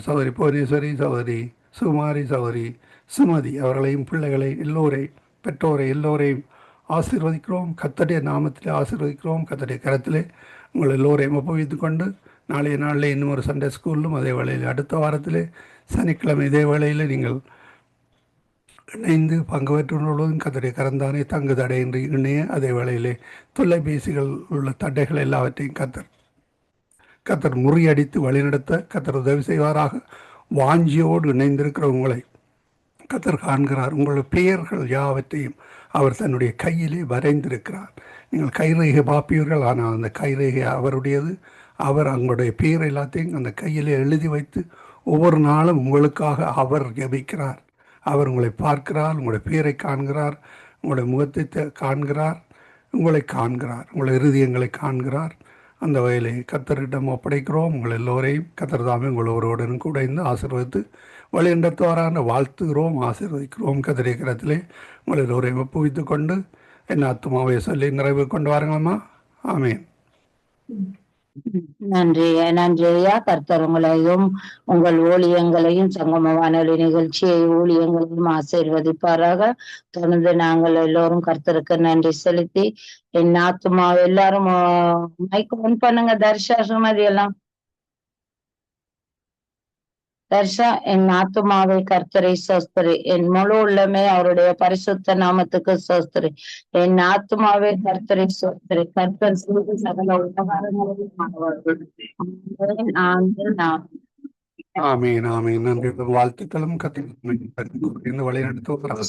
[SPEAKER 6] சகோதரி புவனேஸ்வரி, சகோதரி சுகுமாரி, சகோதரி சுமதி அவர்களையும் பிள்ளைகளை பெற்றோரை எல்லோரையும் ஆசீர்வதிக்கிறோம். கர்த்தருடைய நாமத்திலே ஆசீர்வதிக்கிறோம். கர்த்தருடைய கரத்திலே உங்கள் எல்லோரையும் ஒப்புவித்து கொண்டு நாளைய நாளில் இன்னும் ஒரு சண்டே ஸ்கூலும் அதே வேளையில் அடுத்த வாரத்திலே சனிக்கிழமை இதே வேளையில் நீங்கள் இணைந்து பங்கு பெற்றுள்ளதும் கர்த்தருடைய கரந்தானே தங்கு தடையின்றி இணைய. அதே வேளையிலே தொலைபேசிகள் உள்ள தடைகள் எல்லாவற்றையும் கர்த்தர் முறியடித்து வழிநடத்த கர்த்தர் உதவி செய்வாராக. வாஞ்சியோடு இணைந்திருக்கிற உங்களை கர்த்தர் காண்கிறார். உங்களுடைய பெயர்கள் யாவற்றையும் அவர் தன்னுடைய கையிலே வரைந்திருக்கிறார். நீங்கள் கைரேகை பார்ப்பீர்கள், ஆனால் அந்த கைரேகை அவருடையது. அவர் உங்களுடைய பெயர் எல்லாத்தையும் அந்த கையிலே எழுதி வைத்து ஒவ்வொரு நாளும் உங்களுக்காக அவர் ஜெபிக்கிறார். அவர் உங்களை பார்க்கிறார், உங்களுடைய பெயரை காண்கிறார், உங்களுடைய முகத்தை காண்கிறார், உங்களை காண்கிறார், உங்களுடைய இருதயங்களை காண்கிறார். அந்த வயலை கத்தரிடம் ஒப்படைக்கிறோம். உங்கள் எல்லோரையும் கத்தர் தாமே உங்கள் ஒருவருடன் கூட இருந்து ஆசீர்வதித்து வழிநடத்துவாரான வாழ்த்துகிறோம், ஆசீர்வதிக்கிறோம். கத்தரை கரத்திலே உங்கள் எல்லோரையும் ஒப்புவித்து கொண்டு என் ஆத்துமாவை சொல்லி நிறைவு கொண்டு வாருங்களம்மா. ஆமீன்.
[SPEAKER 1] நன்றி நன்றி ஐயா. கர்த்தர் உங்களையும் உங்கள் ஊழியங்களையும் சங்கம வானொலி நிகழ்ச்சியை ஊழியங்களையும் ஆசீர்வதிப்பாராக. தொடர்ந்து நாங்கள் எல்லோரும் கர்த்தருக்கு நன்றி செலுத்தி என் ஆத்துமா எல்லாரும் மைக் ஆன் பண்ணுங்க. தர்ஷா, சுமதி எல்லாம். தர்ஷா, என் ஆத்துமாவை கர்த்தரை சோஸ்திரி, என் முழு உள்ளமே அவருடைய பரிசுத்த நாமத்துக்கு சோஸ்திரி. என் ஆத்துமாவை கர்த்தரை சோஸ்திரி, கர்த்தர் செய்த சகல உபகாரங்களையும் மறவார்கள்.
[SPEAKER 6] ஆமீன் ஆமீன். நன்றி. வாழ்த்துக்களும் கத்திர வழிநடத்துவார்.